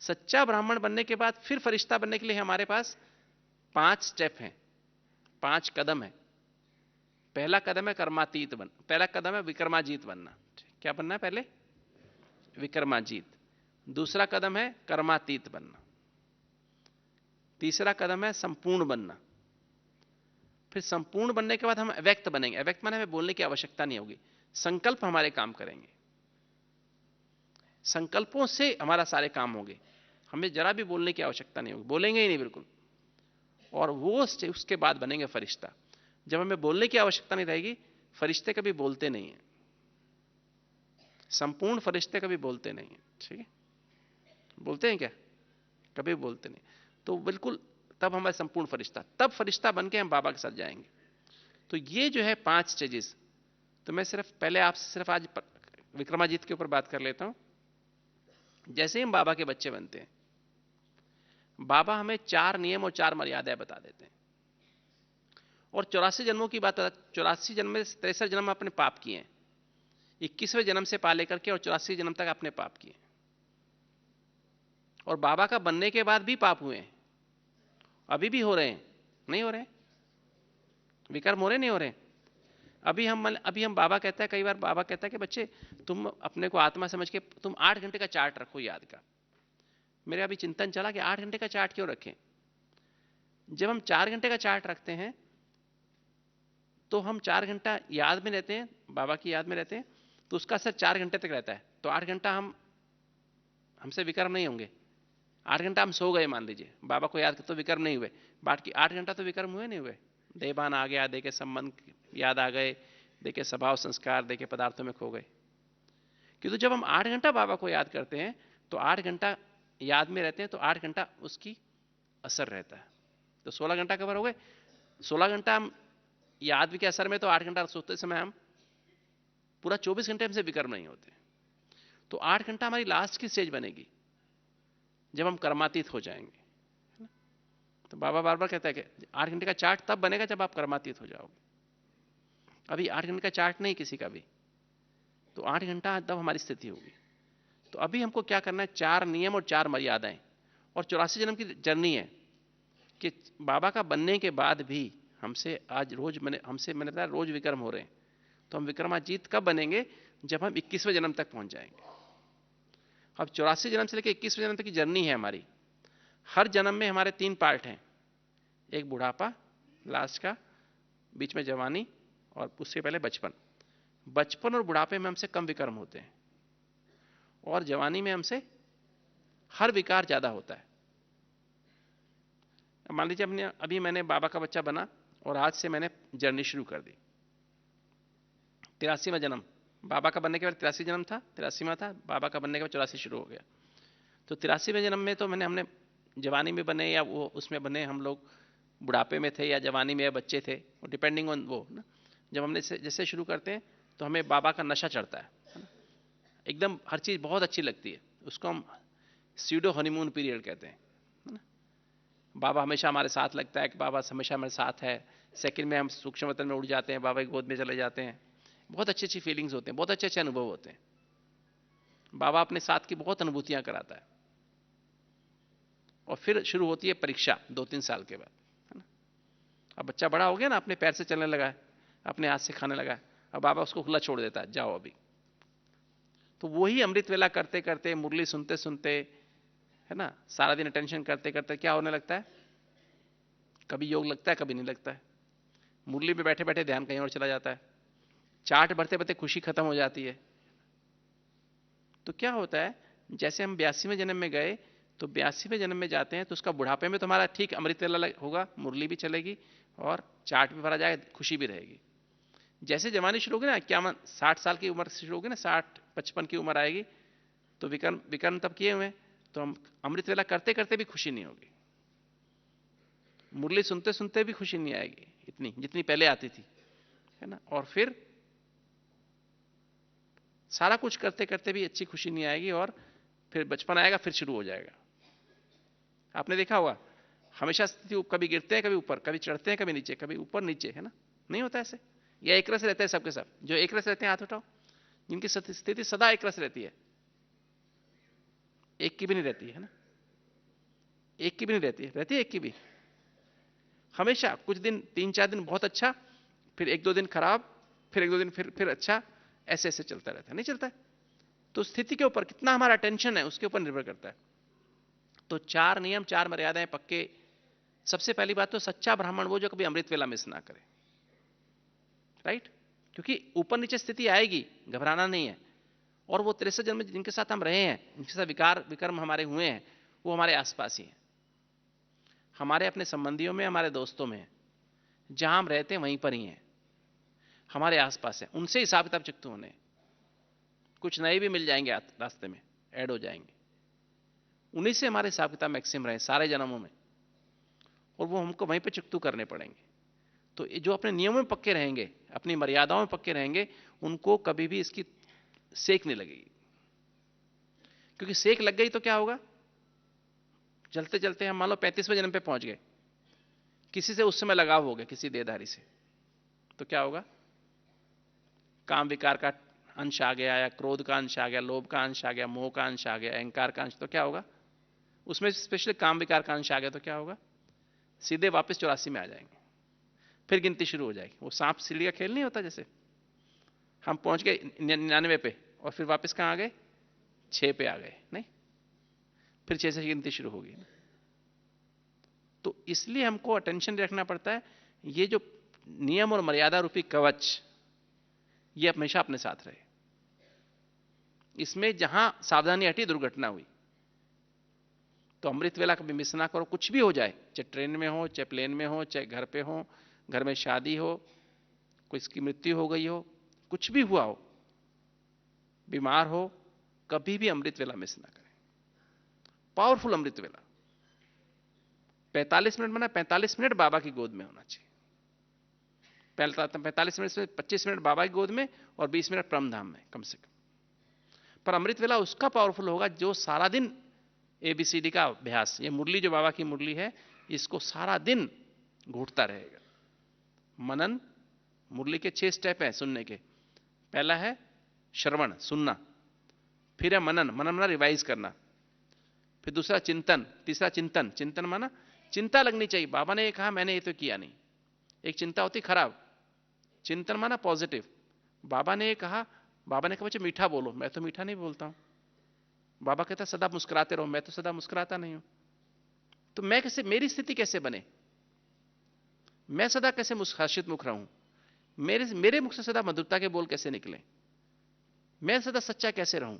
सच्चा ब्राह्मण बनने के बाद फिर फरिश्ता बनने के लिए हमारे पास 5 स्टेप हैं, 5 कदम है। पहला कदम है कर्मातीत पहला कदम है विक्रमाजीत बनना। क्या बनना है पहले? विक्रमाजीत। दूसरा कदम है कर्मातीत बनना। तीसरा कदम है संपूर्ण बनना। फिर संपूर्ण बनने के बाद हम अव्यक्त बनेंगे। अव्यक्त माने हमें बोलने की आवश्यकता नहीं होगी, संकल्प हमारे काम करेंगे, संकल्पों से हमारा सारे काम होंगे, हमें जरा भी बोलने की आवश्यकता नहीं होगी, बोलेंगे ही नहीं बिल्कुल। और वो उसके बाद बनेंगे फरिश्ता। जब हमें बोलने की आवश्यकता नहीं रहेगी, फरिश्ते कभी बोलते नहीं है, संपूर्ण फरिश्ते कभी बोलते नहीं है। ठीक है? बोलते हैं क्या? कभी बोलते नहीं। तो बिल्कुल तब हमारे संपूर्ण फरिश्ता, तब फरिश्ता बन के हम बाबा के साथ जाएंगे। तो ये जो है 5 स्टेजेस, तो मैं सिर्फ पहले आपसे सिर्फ आज विक्रमाजीत के ऊपर बात कर लेता हूं। जैसे ही हम बाबा के बच्चे बनते हैं, बाबा हमें 4 नियम और 4 मर्यादाएं बता देते हैं। और 84 जन्मों की बात, 84 जन्म में 63 जन्म अपने पाप किए हैं, 21वें जन्म से पा लेकर के और 84 जन्म तक अपने पाप किए। और बाबा का बनने के बाद भी पाप हुए हैं, अभी भी हो रहे हैं, नहीं हो रहे? विकर्म हो रहे नहीं हो रहे? अभी हम बाबा कहता है, कई बार बाबा कहता है कि बच्चे तुम अपने को आत्मा समझ के तुम 8 घंटे का चार्ट रखो याद का। मेरे अभी चिंतन चला कि 8 घंटे का चार्ट क्यों रखें? जब हम 4 घंटे का चार्ट रखते हैं तो हम 4 घंटा याद में रहते हैं, बाबा की याद में रहते हैं, तो उसका असर 4 घंटे तक रहता है। तो 8 घंटा हमसे विकर्म नहीं होंगे। 8 घंटा हम सो गए मान लीजिए, बाबा को याद तो विकर्म नहीं हुए, बाकी 8 घंटा तो विकर्म हुए नहीं हुए। देहभान आ गया, देह के संबंध याद आ गए, देह के स्वभाव संस्कार देह के पदार्थों में खो गए। किंतु जब हम 8 घंटा बाबा को याद करते हैं तो 8 घंटा याद में रहते हैं, तो 8 घंटा उसकी असर रहता है। तो 16 घंटा कवर हो गए। 16 घंटा हम याद के असर में, तो 8 घंटा सोते समय हम पूरा 24 घंटे हमसे विकर्म नहीं होते। तो 8 घंटा हमारी लास्ट की स्टेज बनेगी जब हम कर्मातीत हो जाएंगे। तो बाबा बार बार कहता है कि 8 घंटे का चार्ट तब बनेगा जब आप कर्मातीत हो जाओगे। अभी 8 घंटे का चार्ट नहीं किसी का भी, तो 8 घंटा तब हमारी स्थिति होगी। तो अभी हमको क्या करना है? 4 नियम और 4 मर्यादाएं और 84 जन्म की जर्नी है कि बाबा का बनने के बाद भी हमसे आज रोज मैंने बताया रोज विक्रम हो रहे हैं। तो हम विक्रमाजीत कब बनेंगे? जब हम 21वें जन्म तक पहुंच जाएंगे। अब 84 जन्म से लेकर 21वें जन्म तक की जर्नी है हमारी। हर जन्म में हमारे 3 पार्ट हैं, एक बुढ़ापा लास्ट का, बीच में जवानी और उससे पहले बचपन। बचपन और बुढ़ापे में हमसे कम विकर्म होते हैं और जवानी में हमसे हर विकार ज्यादा होता है। मान लीजिए अभी मैंने बाबा का बच्चा बना और आज से मैंने जर्नी शुरू कर दी। 83वां जन्म, बाबा का बनने के बाद 83 जन्म था, 83वां था, बाबा का बनने के बाद 84 शुरू हो गया। तो 83वें जन्म में तो हमने जवानी में बने या वो उसमें बने, हम लोग बुढ़ापे में थे या जवानी में या बच्चे थे, डिपेंडिंग ऑन वो ना। जब हमने जैसे शुरू करते हैं तो हमें बाबा का नशा चढ़ता है, एकदम हर चीज़ बहुत अच्छी लगती है, उसको हम स्यूडो हनीमून पीरियड कहते हैं। बाबा हमेशा हमारे साथ लगता है कि बाबा हमेशा हमारे साथ है। सेकंड में हम सूक्ष्म वतन में उड़ जाते हैं, बाबा की गोद में चले जाते हैं, बहुत अच्छी अच्छी फीलिंग्स होते हैं, बहुत अच्छे अच्छे अनुभव होते हैं। बाबा अपने साथ की बहुत अनुभूतियां कराता है। और फिर शुरू होती है परीक्षा 2-3 साल के बाद, है ना। अब बच्चा बड़ा हो गया ना, अपने पैर से चलने लगा है, अपने हाथ से खाने लगा है, अब बाबा उसको खुला छोड़ देता है, जाओ अभी। तो वही अमृत वेला करते करते, मुरली सुनते सुनते, है ना, सारा दिन अटेंशन करते करते क्या होने लगता है? कभी योग लगता है, कभी नहीं लगता है। मुरली में बैठे बैठे ध्यान कहीं और चला जाता है, चार्ट भरते भरते खुशी खत्म हो जाती है। तो क्या होता है? जैसे हम 82वें जन्म में गए तो 82वें जन्म में जाते हैं तो उसका बुढ़ापे में तो हमारा ठीक अमृत वेला होगा, मुरली भी चलेगी और चाट भी भरा जाएगा, खुशी भी रहेगी। जैसे जवानी शुरू होगी ना, क्या 60 साल की उम्र शुरू होगी ना, 60-55 की उम्र आएगी तो विकर्म विकर्म तब किए हुए, तो हम अमृत वेला करते करते भी खुशी नहीं होगी, मुरली सुनते सुनते भी खुशी नहीं आएगी इतनी जितनी पहले आती थी, है ना। और फिर सारा कुछ करते करते भी अच्छी खुशी नहीं आएगी, और फिर बचपन आएगा, फिर शुरू हो जाएगा। आपने देखा होगा हमेशा स्थिति कभी गिरते हैं कभी ऊपर, कभी चढ़ते हैं कभी नीचे, कभी ऊपर नीचे, है ना, नहीं होता ऐसे, या एक रस रहते हैं सबके सब। जो एक रस रहते हैं हाथ उठाओ, जिनकी स्थिति सदा एक रस रहती है, एक की भी नहीं रहती है ना, एक की भी नहीं रहती है, रहती है एक की भी, हमेशा कुछ दिन 3-4 दिन बहुत अच्छा, फिर 1-2 दिन खराब, फिर 1-2 दिन फिर अच्छा, ऐसे ऐसे चलता रहता है, नहीं चलता है। तो स्थिति के ऊपर कितना हमारा टेंशन है उसके ऊपर निर्भर करता है। तो 4 नियम 4 मर्यादाएं पक्के। सबसे पहली बात तो सच्चा ब्राह्मण वो जो कभी अमृत वेला मिस ना करे, राइट, क्योंकि ऊपर नीचे स्थिति आएगी, घबराना नहीं है। और वो 63 जन्म जिनके साथ हम रहे हैं, जिनके साथ विकार विकर्म हमारे हुए हैं, वो हमारे आसपास ही हैं, हमारे अपने संबंधियों में, हमारे दोस्तों में, जहां हम रहते हैं वहीं पर ही हैं, हमारे आसपास है, उनसे हिसाब किताब चुकते होने। कुछ नए भी मिल जाएंगे रास्ते में, ऐड हो जाएंगे, उन्हीं से हमारे हिसाब किताब मैक्सिमम रहे सारे जन्मों में, और वो हमको वहीं पे चुकतू करने पड़ेंगे। तो जो अपने नियमों में पक्के रहेंगे, अपनी मर्यादाओं में पक्के रहेंगे, उनको कभी भी इसकी सेक नहीं लगेगी। क्योंकि सेक लग गई तो क्या होगा, चलते चलते हम मान लो 35वें जन्म पे पहुंच गए, किसी से उस समय लगाव हो गया, किसी देहधारी से, तो क्या होगा, काम विकार का अंश आ गया, या क्रोध का अंश आ गया, लोभ का अंश आ गया, मोह का अंश आ गया, अहंकार का अंश, तो क्या होगा, उसमें स्पेशली काम विकार का अंश आ गया तो क्या होगा, सीधे वापस 84 में आ जाएंगे, फिर गिनती शुरू हो जाएगी। वो सांप सीढ़ी का खेल नहीं होता, जैसे हम पहुंच गए 99 पे और फिर वापस कहां आ गए, 6 पे आ गए, नहीं, फिर 6 से गिनती शुरू होगी। तो इसलिए हमको अटेंशन रखना पड़ता है, ये जो नियम और मर्यादा रूपी कवच, ये हमेशा अपने साथ रहे। इसमें जहां सावधानी हटी, दुर्घटना हुई। तो अमृत वेला कभी मिस ना करो, कुछ भी हो जाए, चाहे ट्रेन में हो, चाहे प्लेन में हो, चाहे घर पे हो, घर में शादी हो, किसी की मृत्यु हो गई हो, कुछ भी हुआ हो, बीमार हो, कभी भी अमृत वेला मिस ना करें। पावरफुल अमृत वेला 45 मिनट, माना 45 मिनट बाबा की गोद में होना चाहिए। 45 मिनट से 25 मिनट बाबा की गोद में और 20 मिनट परमधाम में कम से कम। पर अमृत वेला उसका पावरफुल होगा जो सारा दिन एबीसीडी का अभ्यास, ये मुरली जो बाबा की मुरली है, इसको सारा दिन घूटता रहेगा। मनन, मुरली के 6 स्टेप हैं सुनने के। पहला है श्रवण, सुनना, फिर है मनन, मनन माना रिवाइज करना, फिर दूसरा चिंतन, तीसरा चिंतन, चिंतन माना चिंता लगनी चाहिए, बाबा ने ये कहा मैंने ये तो किया नहीं, एक चिंता होती खराब। चिंतन माना पॉजिटिव, बाबा ने ये कहा, बाबा ने कहा बच्चे मीठा बोलो, मैं तो मीठा नहीं बोलता हूं, बाबा कहता सदा मुस्कुराते रहो, मैं तो सदा मुस्कुराता नहीं हूं, तो मैं कैसे, मेरी स्थिति कैसे बने, मैं सदा कैसे हर्षित मुख रहूं, मेरे मुख से सदा मधुरता के बोल कैसे निकले, मैं सदा सच्चा कैसे रहूं,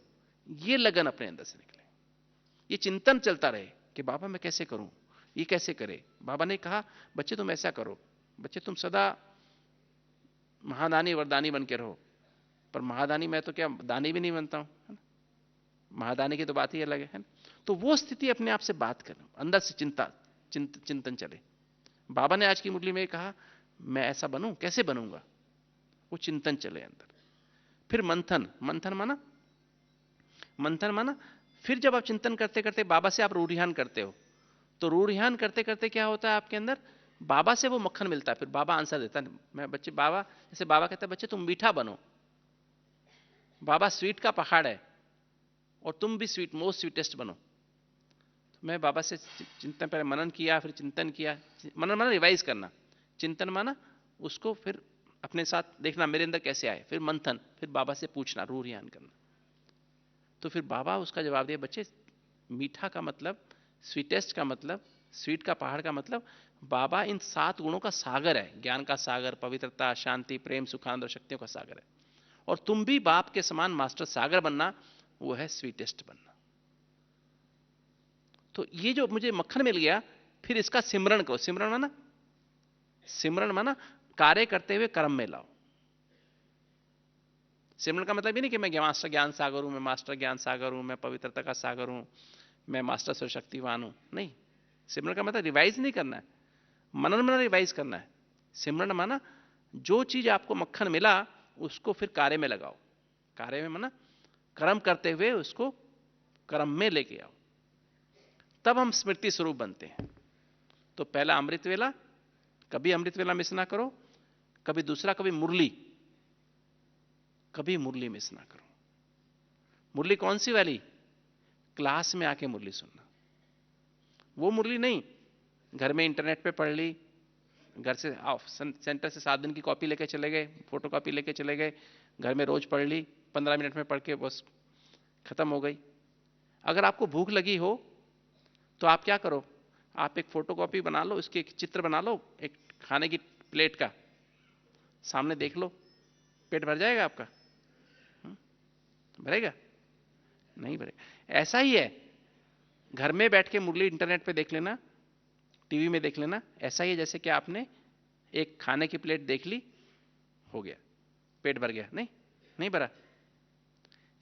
ये लगन अपने अंदर से निकले, ये चिंतन चलता रहे कि बाबा मैं कैसे करूं, ये कैसे करे। बाबा ने कहा बच्चे तुम ऐसा करो, बच्चे तुम सदा महादानी वरदानी बन के रहो, पर महादानी मैं तो क्या दानी भी नहीं बनता हूं, है ना, महादानी की तो बात ही अलग है ना? तो वो स्थिति अपने आप से बात करो, अंदर से चिंतन चले। बाबा ने आज की मुरली में कहा मैं ऐसा बनूं, कैसे बनूंगा, वो चिंतन चले अंदर। फिर मंथन, मंथन माना फिर जब आप चिंतन करते करते बाबा से आप रूढ़ियान करते हो, तो रूढ़ियान करते करते क्या होता है आपके अंदर, बाबा से वो मक्खन मिलता है, फिर बाबा आंसर देता है। मैं बच्चे, बाबा जैसे बाबा कहता है बच्चे तुम मीठा बनो, बाबा स्वीट का पहाड़ है और तुम भी स्वीट, मोस्ट स्वीटेस्ट बनो। तो मैं बाबा से चिंतन, पहले मनन किया, फिर चिंतन किया। मनन माना रिवाइज करना, चिंतन माना उसको फिर अपने साथ देखना मेरे अंदर कैसे आए, फिर मंथन, फिर बाबा से पूछना, रूढ़ियान करना। तो फिर बाबा उसका जवाब दिया बच्चे मीठा का मतलब, स्वीटेस्ट का मतलब, स्वीट का पहाड़ का मतलब, बाबा इन 7 गुणों का सागर है, ज्ञान का सागर, पवित्रता, शांति, प्रेम, सुखानंद और शक्तियों का सागर है। और तुम भी बाप के समान मास्टर सागर बनना, वो है स्वीटेस्ट बनना। तो ये जो मुझे मक्खन मिल गया, फिर इसका सिमरण करो। सिमरण माना कार्य करते हुए कर्म में लाओ। सिमरण का मतलब ये नहीं कि मैं मास्टर ज्ञान सागर हूं, मैं मास्टर ज्ञान सागर हूं, मैं पवित्रता का सागर हूं, मैं मास्टर सर्वशक्तिवान हूं। नहीं, सिमरण का मतलब रिवाइज नहीं करना है, मनन में रिवाइज करना है। सिमरण माना जो चीज आपको मक्खन मिला उसको फिर कार्य में लगाओ। कार्य में माना कर्म करते हुए उसको कर्म में लेके आओ, तब हम स्मृति स्वरूप बनते हैं। तो पहला अमृत वेला, कभी अमृत वेला मिस ना करो, कभी दूसरा, कभी मुरली मिस ना करो। मुरली कौन सी वाली? क्लास में आके मुरली सुनना। वो मुरली नहीं घर में इंटरनेट पे पढ़ ली, घर से सेंटर से 7 दिन की कॉपी लेके चले गए, फोटो कॉपी लेके चले गए, घर में रोज पढ़ ली, 15 मिनट में पढ़ के बस खत्म हो गई। अगर आपको भूख लगी हो तो आप क्या करो, आप एक फोटो कॉपी बना लो, उसके एक चित्र बना लो, एक खाने की प्लेट का सामने देख लो, पेट भर जाएगा आपका? भरेगा? नहीं भरेगा। ऐसा ही है, घर में बैठ के मुरली इंटरनेट पे देख लेना, टीवी में देख लेना, ऐसा ही है जैसे कि आपने एक खाने की प्लेट देख ली, हो गया, पेट भर गया। नहीं, नहीं भरा।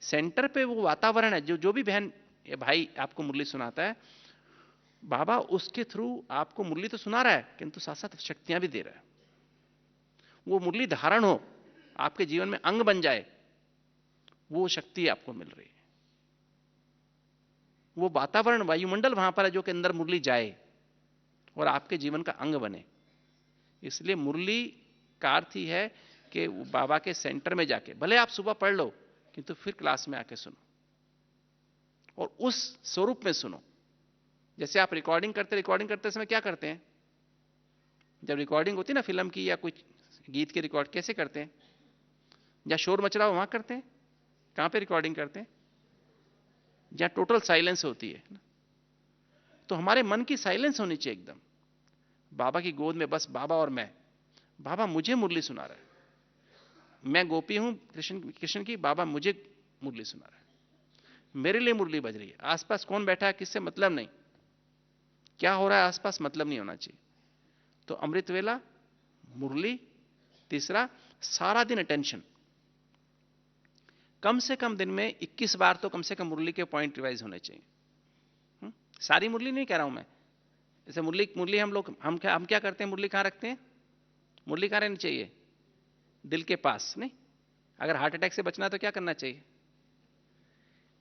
सेंटर पे वो वातावरण है, जो भी बहन या भाई आपको मुरली सुनाता है, बाबा उसके थ्रू आपको मुरली तो सुना रहा है, किंतु साथ साथ शक्तियां भी दे रहा है। वो मुरली धारण हो, आपके जीवन में अंग बन जाए, वो शक्ति आपको मिल रही है। वो वातावरण, वायुमंडल वहां पर है जो कि अंदर मुरली जाए और आपके जीवन का अंग बने। इसलिए मुरली का अर्थ ही है कि बाबा के सेंटर में जाके, भले आप सुबह पढ़ लो किंतु फिर क्लास में आके सुनो और उस स्वरूप में सुनो। जैसे आप रिकॉर्डिंग करते समय क्या करते हैं? जब रिकॉर्डिंग होती है ना फिल्म की या कुछ गीत की, रिकॉर्ड कैसे करते हैं? या शोर मच रहा हो वहां करते हैं? कहां पे रिकॉर्डिंग करते हैं? जहां टोटल साइलेंस होती है। तो हमारे मन की साइलेंस होनी चाहिए एकदम, बाबा की गोद में बस बाबा और मैं। बाबा मुझे मुरली सुना रहा है, मैं गोपी हूं कृष्ण की, बाबा मुझे मुरली सुना रहा है, मेरे लिए मुरली बज रही है। आसपास कौन बैठा है किससे मतलब नहीं, क्या हो रहा है आसपास मतलब नहीं होना चाहिए। तो अमृत वेला, मुरली, तीसरा सारा दिन अटेंशन। कम से कम दिन में 21 बार तो कम से कम मुरली के पॉइंट रिवाइज होने चाहिए। सारी मुरली नहीं कह रहा हूं मैं, जैसे मुरली हम क्या करते हैं, मुरली कहां रखते हैं? मुरली कहां रहनी चाहिए? दिल के पास। नहीं, अगर हार्ट अटैक से बचना है तो क्या करना चाहिए?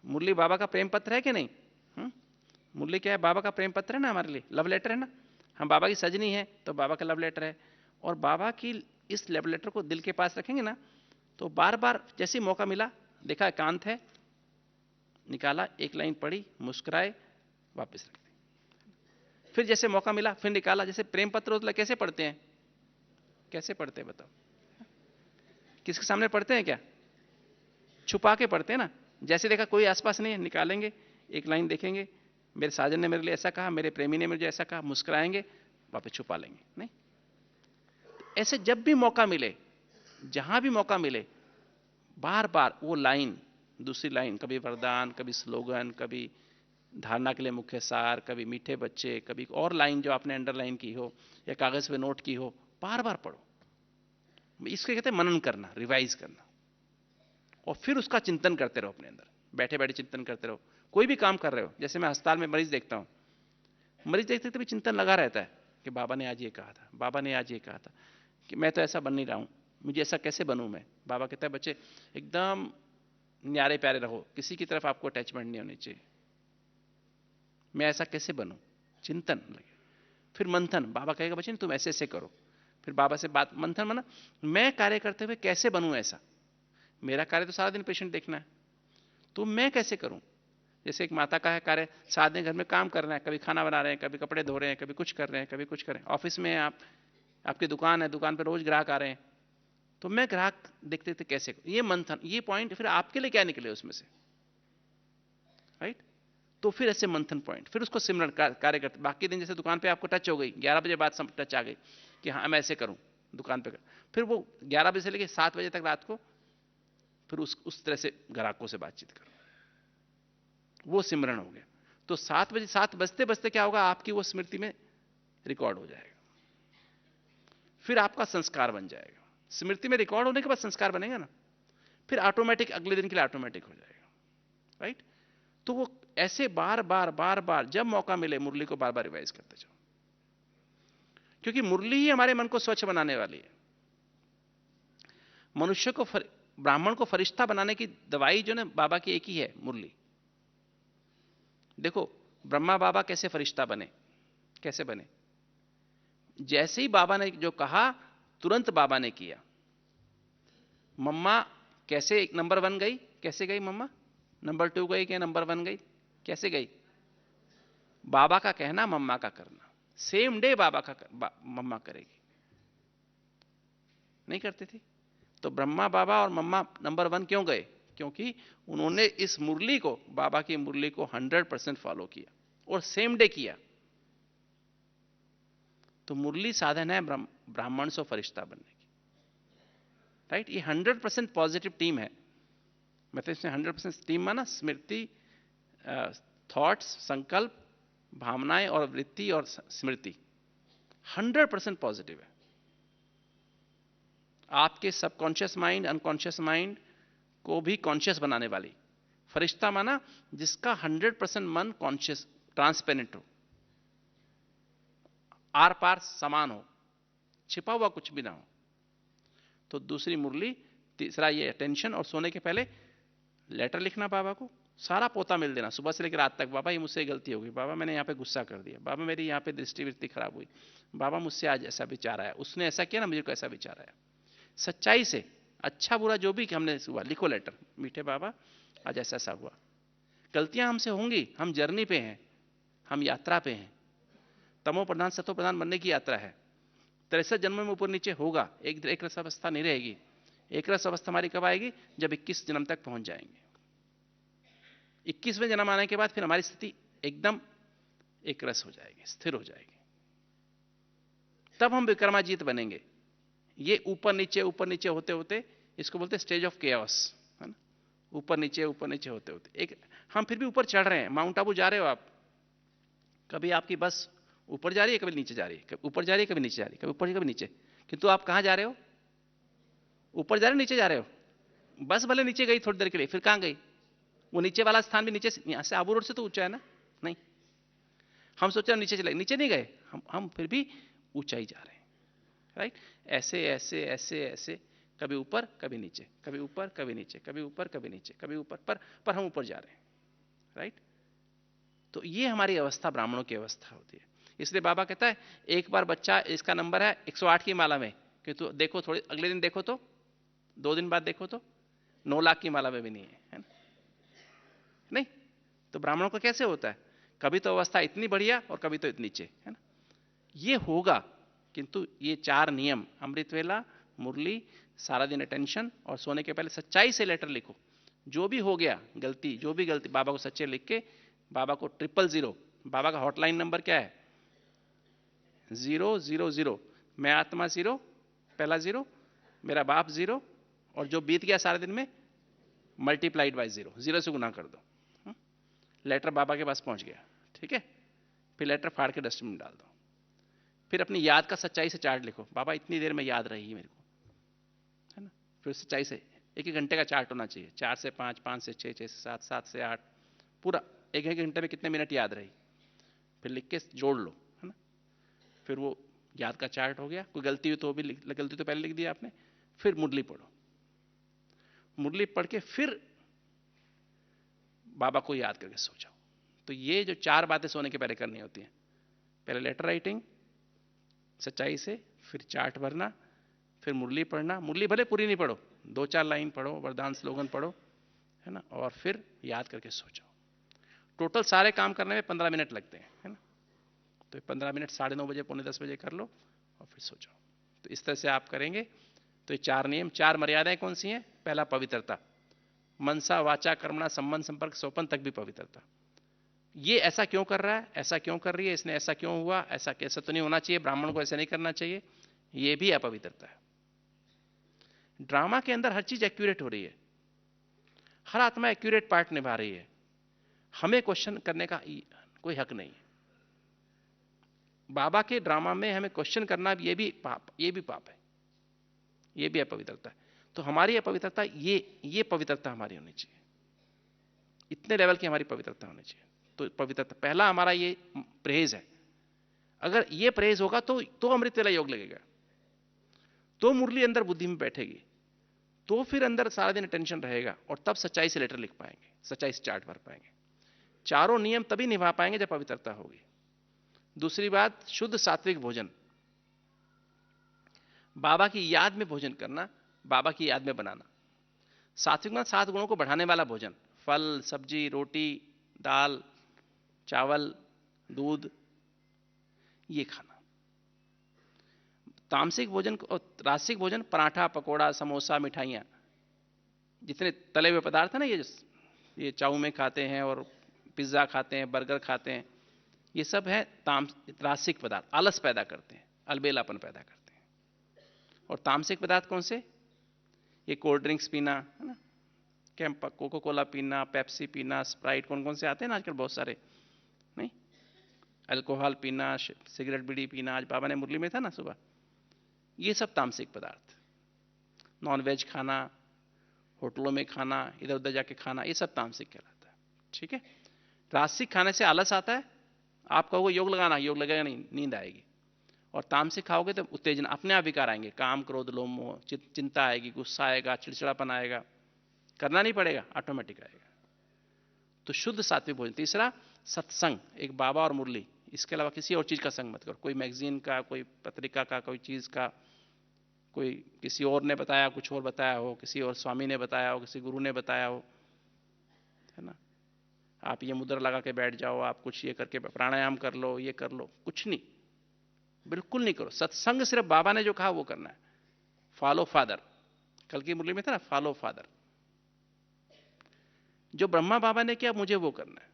मुरली बाबा का प्रेम पत्र है कि नहीं? मुरली क्या है? बाबा का प्रेम पत्र है ना, हमारे लिए लव लेटर है ना। हम बाबा की सजनी है तो बाबा का लव लेटर है, और बाबा की इस लव लेटर को दिल के पास रखेंगे ना, तो बार बार जैसे मौका मिला, देखा एकांत है, निकाला, एक लाइन पढ़ी, मुस्कुराए, वापस रख दी। फिर जैसे मौका मिला फिर निकाला। जैसे प्रेम पत्र होता है, कैसे पढ़ते हैं? कैसे पढ़ते हैं बताओ? किसके सामने पढ़ते हैं क्या? छुपा के पढ़ते हैं ना। जैसे देखा कोई आसपास नहीं है, निकालेंगे, एक लाइन देखेंगे, मेरे साजन ने मेरे लिए ऐसा कहा, मेरे प्रेमी ने मुझे ऐसा कहा, मुस्कुराएंगे, वापस छुपा लेंगे। नहीं, ऐसे जब भी मौका मिले, जहां भी मौका मिले, बार बार वो लाइन, दूसरी लाइन, कभी वरदान, कभी स्लोगन, कभी धारणा के लिए मुख्य सार, कभी मीठे बच्चे, कभी और लाइन जो आपने अंडरलाइन की हो या कागज पे नोट की हो, बार बार पढ़ो। इसको कहते हैं मनन करना, रिवाइज करना, और फिर उसका चिंतन करते रहो अपने अंदर, बैठे बैठे चिंतन करते रहो। कोई भी काम कर रहे हो, जैसे मैं अस्पताल में मरीज देखता हूं, मरीज देखते भी चिंतन लगा रहता है कि बाबा ने आज ये कहा था, बाबा ने आज ये कहा था, कि मैं तो ऐसा बन नहीं रहा हूं, मुझे ऐसा कैसे बनूं मैं। बाबा कहता है बच्चे एकदम न्यारे प्यारे रहो, किसी की तरफ आपको अटैचमेंट नहीं होनी चाहिए, मैं ऐसा कैसे बनूं, चिंतन लगे। फिर मंथन, बाबा कहेगा बच्चे तुम ऐसे ऐसे करो, फिर बाबा से बात, मंथन माना मैं कार्य करते हुए कैसे बनूं ऐसा, मेरा कार्य तो सारा दिन पेशेंट देखना है, तो मैं कैसे करूं। जैसे एक माता का है कार्य, सारा दिन घर में काम कर रहे हैं, कभी खाना बना रहे हैं, कभी कपड़े धो रहे हैं, कभी कुछ कर रहे हैं, कभी कुछ कर रहे हैं, ऑफिस में आप, आपकी दुकान है, दुकान पर रोज ग्राहक आ रहे हैं, तो मैं ग्राहक देखते थे कैसे, ये मंथन, ये पॉइंट फिर आपके लिए क्या निकले उसमें से, राइट। तो फिर ऐसे मंथन पॉइंट, फिर उसको सिमरण कार्य करते। बाकी दिन जैसे दुकान पे आपको टच हो गई, 11 बजे बाद टच आ गई कि हाँ मैं ऐसे करूं दुकान पे कर, फिर वो 11 बजे से लेकर 7 बजे तक रात को फिर उस तरह से ग्राहकों से बातचीत करो, वो सिमरण हो गया। तो 7 बजते बजते क्या होगा, आपकी वो स्मृति में रिकॉर्ड हो जाएगा, फिर आपका संस्कार बन जाएगा। स्मृति में रिकॉर्ड होने के बाद संस्कार बनेगा ना, फिर ऑटोमेटिक अगले दिन के लिए ऑटोमेटिक हो जाएगा, राइट। तो वो ऐसे बार बार जब मौका मिले मुरली को बार बार रिवाइज करते जाओ, क्योंकि मुरली ही हमारे मन को स्वच्छ बनाने वाली है। मनुष्य को ब्राह्मण को फरिश्ता बनाने की दवाई जो ना बाबा की एक ही है, मुरली। देखो ब्रह्मा बाबा कैसे फरिश्ता बने, कैसे बने, जैसे ही बाबा ने जो कहा तुरंत बाबा ने किया। मम्मा कैसे नंबर 1 गई, कैसे गई मम्मा, नंबर 2 गई क्या नंबर 1 गई, कैसे गई, बाबा का कहना मम्मा का करना, सेम डे बाबा का मम्मा करेगी, नहीं करती थी। तो ब्रह्मा बाबा और मम्मा नंबर 1 क्यों गए, क्योंकि उन्होंने इस मुरली को, बाबा की मुरली को 100% फॉलो किया और सेम डे किया। तो मुरली साधन है ब्राह्मण से फरिश्ता बनने की, राइट। ये 100% पॉजिटिव टीम है, मतलब इसमें 100% टीम माना स्मृति, थॉट्स, संकल्प, भावनाएं और वृत्ति और स्मृति 100% पॉजिटिव है। आपके सबकॉन्शियस माइंड, अनकॉन्शियस माइंड को भी कॉन्शियस बनाने वाली। फरिश्ता माना जिसका 100% मन कॉन्शियस, ट्रांसपेरेंट हो, आर पार समान हो, छिपा हुआ कुछ भी ना हो। तो दूसरी मुरली, तीसरा ये अटेंशन, और सोने के पहले लेटर लिखना बाबा को, सारा पोता मिल देना सुबह से लेकर रात तक। बाबा ये मुझसे गलती हो गई, बाबा मैंने यहाँ पे गुस्सा कर दिया, बाबा मेरी यहाँ पे दृष्टि वृत्ति खराब हुई, बाबा मुझसे आज ऐसा विचार आया, उसने ऐसा किया ना, मुझे को ऐसा विचार आया। सच्चाई से अच्छा बुरा जो भी हमने हुआ लिखो लेटर, मीठे बाबा आज ऐसा ऐसा हुआ। गलतियां हमसे होंगी, हम जर्नी पे हैं, हम यात्रा पे हैं, तमो प्रधान सतो प्रधान बनने की यात्रा है। 63 जन्म में ऊपर नीचे होगा, एक रस अवस्था नहीं रहेगी। एक रस अवस्था हमारी कब आएगी, जब 21 जन्म तक पहुंच जाएंगे। 21वें जन्म आने के बाद फिर हमारी स्थिति एकदम एक रस हो जाएगी, स्थिर हो जाएगी, तब हम विक्रमाजीत बनेंगे। ये ऊपर नीचे होते होते, इसको बोलते हैं स्टेज ऑफ केओस, है ना। ऊपर नीचे होते होते एक, हम फिर भी ऊपर चढ़ रहे हैं। माउंट आबू जा रहे हो आप, कभी आपकी बस ऊपर जा रही है, कभी नीचे जा रही है, कभी ऊपर जा रही है, कभी नीचे जा रही है, कभी ऊपर कभी नीचे, किंतु आप कहां जा रहे हो, ऊपर जा रहे हो, नीचे जा रहे हो। बस भले नीचे गई थोड़ी देर के लिए, फिर कहां गई, वो नीचे वाला स्थान भी नीचे, यहां से आबू रोड से तो ऊंचा है ना, नहीं। हम सोचे नीचे चले, नीचे नहीं गए, हम फिर भी ऊंचाई जा रहे हैं, राइट। ऐसे ऐसे ऐसे ऐसे, कभी ऊपर कभी नीचे, कभी ऊपर कभी नीचे, कभी ऊपर कभी नीचे, कभी ऊपर, पर हम ऊपर जा रहे हैं, राइट। तो ये हमारी अवस्था, ब्राह्मणों की अवस्था होती है। इसलिए बाबा कहता है एक बार बच्चा, इसका नंबर है 108 की माला में, कि तो देखो थोड़ी, अगले दिन देखो तो, 2 दिन बाद देखो तो 9 लाख की माला में भी नहीं है ना, नहीं। तो ब्राह्मणों का कैसे होता है, कभी तो अवस्था इतनी बढ़िया और कभी तो इतनी नीचे, है ना। ये होगा, किंतु ये 4 नियम, अमृत वेला, मुरली, सारा दिन अटेंशन, और सोने के पहले सच्चाई से लेटर लिखो। जो भी हो गया गलती, जो भी गलती, बाबा को सच्चे लिख के, बाबा को 000, बाबा का हॉटलाइन नंबर क्या है, 000, मैं आत्मा 0, पहला 0, मेरा बाप 0, और जो बीत गया सारे दिन में मल्टीप्लाइड बाय 0 से गुना कर दो। लेटर बाबा के पास पहुंच गया, ठीक है। फिर लेटर फाड़ के डस्टबिन में डाल दो। फिर अपनी याद का सच्चाई से चार्ट लिखो, बाबा इतनी देर में याद रही मेरे को, है ना। फिर सच्चाई से 1-1 घंटे का चार्ट होना चाहिए, 4 से 5, 5 से 6, 6 से 7, 7 से 8, पूरा 1-1 घंटे में कितने मिनट याद रही, फिर लिख के जोड़ लो, है ना। फिर वो याद का चार्ट हो गया। कोई गलती हुई तो भी, गलती तो पहले लिख दिया आपने। फिर मुरली पढ़ो, मुरली पढ़ के फिर बाबा को याद करके सो जाओ। तो ये जो 4 बातें सोने के पहले करनी होती हैं, पहले लेटर राइटिंग सच्चाई से, फिर चार्ट भरना, फिर मुरली पढ़ना। मुरली भले पूरी नहीं पढ़ो, 2-4 लाइन पढ़ो, वरदान स्लोगन पढ़ो, है ना, और फिर याद करके सो जाओ। टोटल सारे काम करने में 15 मिनट लगते हैं, है ना। तो 15 मिनट 9:30 बजे, 9:45 बजे कर लो और फिर सो जाओ। तो इस तरह से आप करेंगे तो ये 4 नियम, 4 मर्यादाएं कौन सी हैं। पहला पवित्रता, मनसा वाचा कर्मणा संबंध संपर्क सोपन तक भी पवित्रता। ये ऐसा क्यों कर रहा है, ऐसा क्यों कर रही है, इसने ऐसा क्यों हुआ, ऐसा कैसा तो नहीं होना चाहिए, ब्राह्मण को ऐसा नहीं करना चाहिए, ये भी अपवित्रता है। ड्रामा के अंदर हर चीज एक्यूरेट हो रही है, हर आत्मा एक्यूरेट पार्ट निभा रही है। हमें क्वेश्चन करने का कोई हक नहीं है। बाबा के ड्रामा में हमें क्वेश्चन करना ये भी पाप है, ये भी अपवित्रता है। तो हमारी अपवित्रता ये पवित्रता हमारी होनी चाहिए, इतने लेवल की हमारी पवित्रता होनी चाहिए। तो पवित्रता पहला हमारा ये परहेज है। अगर ये परहेज होगा तो अमृत वेला योग लगेगा, तो मुरली अंदर बुद्धि में बैठेगी, तो फिर अंदर सारा दिन टेंशन रहेगा, और तब सच्चाई से लेटर लिख पाएंगे, सच्चाई से चार्ट भर पाएंगे। चारों नियम तभी निभा पाएंगे जब पवित्रता होगी। दूसरी बात, शुद्ध सात्विक भोजन, बाबा की याद में भोजन करना, बाबा की याद में बनाना। सात्विक मतलब 7 गुणों को बढ़ाने वाला भोजन, फल, सब्जी, रोटी, दाल, चावल, दूध, ये खाना। तामसिक भोजन और राजसिक भोजन, पराठा, पकोड़ा, समोसा, मिठाइयाँ, जितने तले हुए पदार्थ है ना, ये चाउमीन खाते हैं और पिज्ज़ा खाते हैं, बर्गर खाते हैं, ये सब है राजसिक पदार्थ, आलस पैदा करते हैं, अलबेलापन पैदा करते हैं। और तामसिक पदार्थ कौन से? ये कोल्ड ड्रिंक्स पीना है ना, कोको कोला पीना, पेप्सी पीना, स्प्राइट, कौन कौन से आते हैं ना आजकल बहुत सारे, नहीं, अल्कोहल पीना, सिगरेट बीड़ी पीना, आज बाबा ने मुरली में था ना सुबह, ये सब तामसिक पदार्थ। नॉन वेज खाना, होटलों में खाना, इधर उधर जाके खाना, ये सब तामसिक कहलाता है। ठीक है। राजसिक खाने से आलस आता है, आप कहोगे योग लगाना, योग लगेगा नहीं, नींद आएगी। और तामसिक खाओगे तो उत्तेजना, अपने आप विकार आएंगे, काम, क्रोध, लोभ, मोह, चिंता आएगी, गुस्सा आएगा, चिड़चिड़ापन आएगा, करना नहीं पड़ेगा, ऑटोमेटिक आएगा। तो शुद्ध सात्विक भोजन। तीसरा, सत्संग, एक बाबा और मुरली, इसके अलावा किसी और चीज का संग मत करो, कोई मैगजीन का, कोई पत्रिका का, कोई चीज का, कोई किसी और ने बताया, कुछ और बताया हो, किसी और स्वामी ने बताया हो, किसी गुरु ने बताया हो, है ना, आप ये मुद्रा लगा के बैठ जाओ, आप कुछ ये करके प्राणायाम कर लो, ये कर लो, कुछ नहीं, बिल्कुल नहीं करो। सत्संग सिर्फ बाबा ने जो कहा वो करना है। फॉलो फादर, कल की मुरली में था ना, फॉलो फादर, जो ब्रह्मा बाबा ने किया मुझे वो करना है।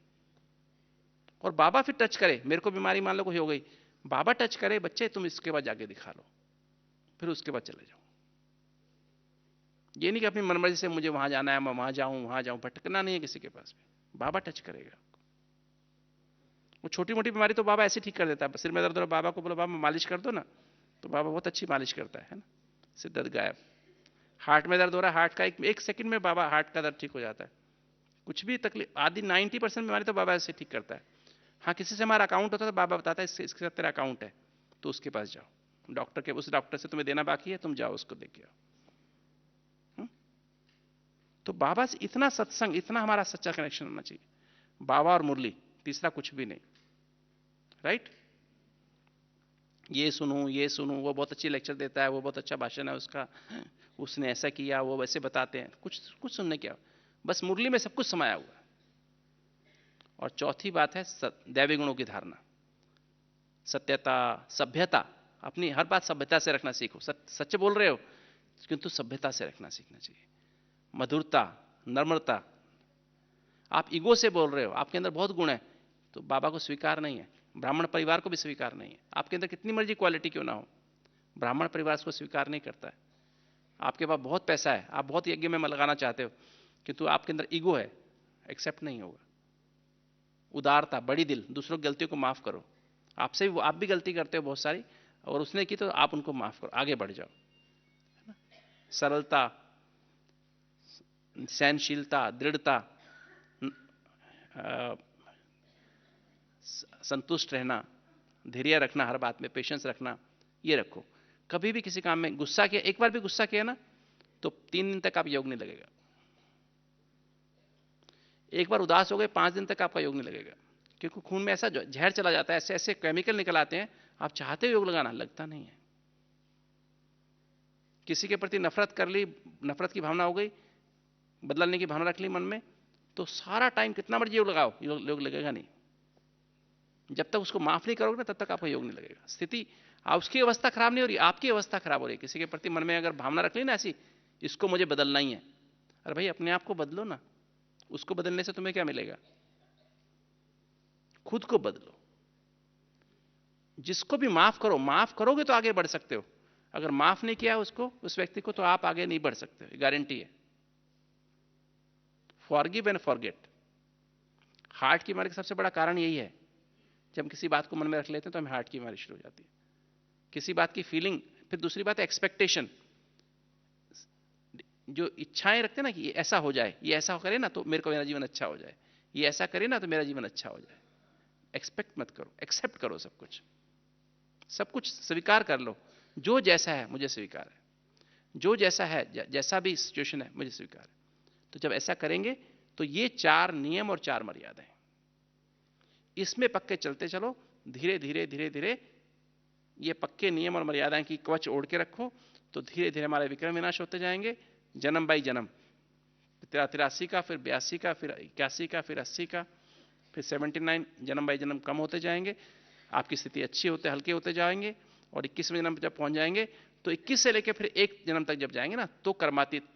और बाबा फिर टच करे, मेरे को बीमारी मान लो कोई हो गई, बाबा टच करे, बच्चे तुम इसके बाद जाके दिखा लो, फिर उसके बाद चले जाओ। ये नहीं कि अपनी मनमर्जी से मुझे वहां जाना है, मैं वहां जाऊं, भटकना नहीं है किसी के पास भी, बाबा टच करेगा। वो छोटी मोटी बीमारी तो बाबा ऐसे ठीक कर देता है। सिर में दर्द हो, बाबा को बोलो बाबा मालिश कर दो ना, तो बाबा बहुत अच्छी मालिश करता है ना, सिर दर्द गायब। हार्ट में दर्द हो रहा है, हार्ट का एक सेकंड में बाबा हार्ट का दर्द ठीक हो जाता है। कुछ भी तकलीफ, आदि 90% बीमारी तो बाबा ऐसे ठीक करता है। हाँ, किसी से हमारा अकाउंट होता है तो बाबा बताता है इसके साथ तेरा अकाउंट है, तो उसके पास जाओ, डॉक्टर के, उस डॉक्टर से तुम्हें देना बाकी है, तुम जाओ उसको देख के आओ। तो बाबा से इतना सत्संग, इतना हमारा सच्चा कनेक्शन होना चाहिए, बाबा और मुरली, तीसरा कुछ भी नहीं। राइट? ये सुनूं, वो बहुत अच्छी लेक्चर देता है, वो बहुत अच्छा भाषण है उसका, उसने ऐसा किया, वो वैसे बताते हैं, कुछ सुनने क्या, बस मुरली में सब कुछ समाया हुआ है। और चौथी बात है दैवी गुणों की धारणा, सत्यता, सभ्यता, अपनी हर बात सभ्यता से रखना सीखो। सच बोल रहे हो किंतु सभ्यता से रखना सीखना चाहिए। मधुरता, नम्रता, आप ईगो से बोल रहे हो, आपके अंदर बहुत गुण है, तो बाबा को स्वीकार नहीं है, ब्राह्मण परिवार को भी स्वीकार नहीं है। आपके अंदर कितनी मर्जी क्वालिटी क्यों ना हो, ब्राह्मण परिवार को स्वीकार नहीं करता है। आपके पास बहुत पैसा है, आप बहुत यज्ञ में लगाना चाहते हो, किंतु आपके अंदर ईगो है, एक्सेप्ट नहीं होगा। उदारता, बड़ी दिल, दूसरों की गलतियों को माफ करो, आपसे भी, आप भी गलती करते हो बहुत सारी, और उसने की तो आप उनको माफ करो, आगे बढ़ जाओ। सरलता, सहनशीलता, दृढ़ता, संतुष्ट रहना, धैर्य रखना, हर बात में पेशेंस रखना, ये रखो। कभी भी किसी काम में गुस्सा किया, एक बार भी गुस्सा किया ना, तो 3 दिन तक आप योग नहीं लगेगा। एक बार उदास हो गए, 5 दिन तक आपका योग नहीं लगेगा, क्योंकि खून में ऐसा जहर चला जाता है, ऐसे ऐसे केमिकल निकल आते हैं, आप चाहते हो योग लगाना, लगता नहीं है। किसी के प्रति नफरत कर ली, नफरत की भावना हो गई, बदलने की भावना रख ली मन में, तो सारा टाइम कितना मर्जी योग लगाओ, योग लगेगा नहीं। जब तक उसको माफ नहीं करोगे ना, तब तक आपको योग नहीं लगेगा। स्थिति, उसकी अवस्था खराब नहीं हो रही, आपकी अवस्था खराब हो रही है। किसी के प्रति मन में अगर भावना रख ली ना ऐसी, इसको मुझे बदलना ही है, अरे भाई अपने आप को बदलो ना, उसको बदलने से तुम्हें क्या मिलेगा? खुद को बदलो। जिसको भी माफ करो, माफ करोगे तो आगे बढ़ सकते हो, अगर माफ नहीं किया उसको, उस व्यक्ति को, तो आप आगे नहीं बढ़ सकते, गारंटी है। फॉरगिव एंड फॉरगेट, हार्ट की बीमारी का सबसे बड़ा कारण यही है जब हम किसी बात को मन में रख लेते हैं तो हमें हार्ट की बीमारी शुरू हो जाती है। किसी बात की फीलिंग, फिर दूसरी बात है एक्सपेक्टेशन, जो इच्छाएं रखते हैं ना कि ये ऐसा हो जाए, ये ऐसा करे ना तो मेरे को मेरा जीवन अच्छा हो जाए, ये ऐसा करे ना तो मेरा जीवन अच्छा हो जाए। एक्सपेक्ट मत करो, एक्सेप्ट करो सब कुछ, सब कुछ स्वीकार कर लो। जो जैसा है मुझे स्वीकार है, जो जैसा है, जैसा भी सिचुएशन है मुझे स्वीकार है। तो जब ऐसा करेंगे तो ये 4 नियम और 4 मर्यादाएं, इसमें पक्के चलते चलो, धीरे धीरे धीरे धीरे ये पक्के नियम और मर्यादाएं की कवच ओढ़ के रखो, तो धीरे धीरे हमारे विक्रम विनाश होते जाएंगे, जन्म बाई जन्म, 83 का, फिर 82 का, फिर 81 का, फिर 80 का, फिर 79, जन्म बाई जन्म कम होते जाएंगे, आपकी स्थिति अच्छी होते हल्के होते जाएंगे, और 21वें जन्म पर जब पहुंच जाएंगे तो 21 से लेकर फिर 1 जन्म तक जब जाएंगे ना, तो कर्मातीत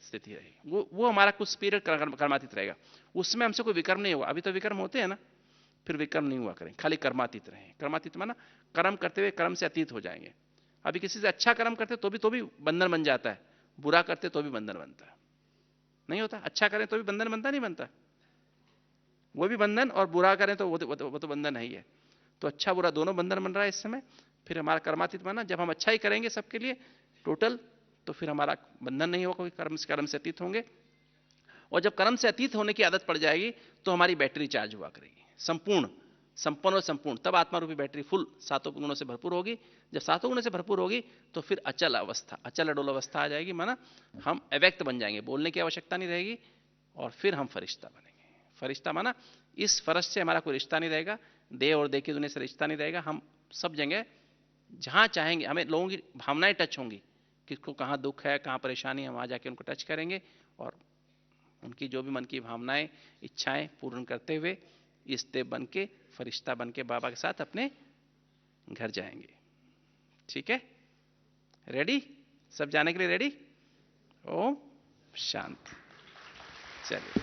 स्थिति रहेगी। वो हमारा कुछ पीरियड कर्मातीत रहेगा, उसमें हमसे कोई विकर्म नहीं होगा। अभी तो विकर्म होते हैं ना, फिर विकर्म नहीं हुआ करें, खाली कर्मातीत रहें। कर्मातीत माना कर्म करते हुए कर्म से अतीत हो जाएंगे। अभी किसी से अच्छा कर्म करते तो भी बंधन बन जाता है, बुरा करते तो भी बंधन बनता है, नहीं होता। अच्छा करें तो भी बंधन बनता नहीं बनता, वो भी बंधन, और बुरा करें तो वो तो बंधन है ही है। तो अच्छा बुरा दोनों बंधन बन रहा है इस समय। फिर हमारा कर्मातीत माना, जब हम अच्छा ही करेंगे सबके लिए टोटल, तो फिर हमारा बंधन नहीं होगा, कोई कर्म से अतीत होंगे। और जब कर्म से अतीत होने की आदत पड़ जाएगी तो हमारी बैटरी चार्ज हुआ करेगी, संपूर्ण, संपन्न और संपूर्ण। तब आत्मा रूपी बैटरी फुल 7 गुणों से भरपूर होगी। जब 7 गुणों से भरपूर होगी तो फिर अचल अवस्था, अचल अडोल अवस्था आ जाएगी, माना हम अव्यक्त बन जाएंगे, बोलने की आवश्यकता नहीं रहेगी, और फिर हम फरिश्ता बनेंगे। फरिश्ता माना इस फर्श से हमारा कोई रिश्ता नहीं रहेगा, देह और देह की दुनिया से रिश्ता नहीं रहेगा। हम सब जगह जहां चाहेंगे, हमें लोगों की भावनाएं टच होंगी, किसको कहां दुख है, कहां परेशानी, हम वहां जाके उनको टच करेंगे, और उनकी जो भी मन की भावनाएं, इच्छाएं पूर्ण करते हुए इस देव बन के, फरिश्ता बन के बाबा के साथ अपने घर जाएंगे। ठीक है, रेडी? सब जाने के लिए रेडी? ओम शांति। चलिए।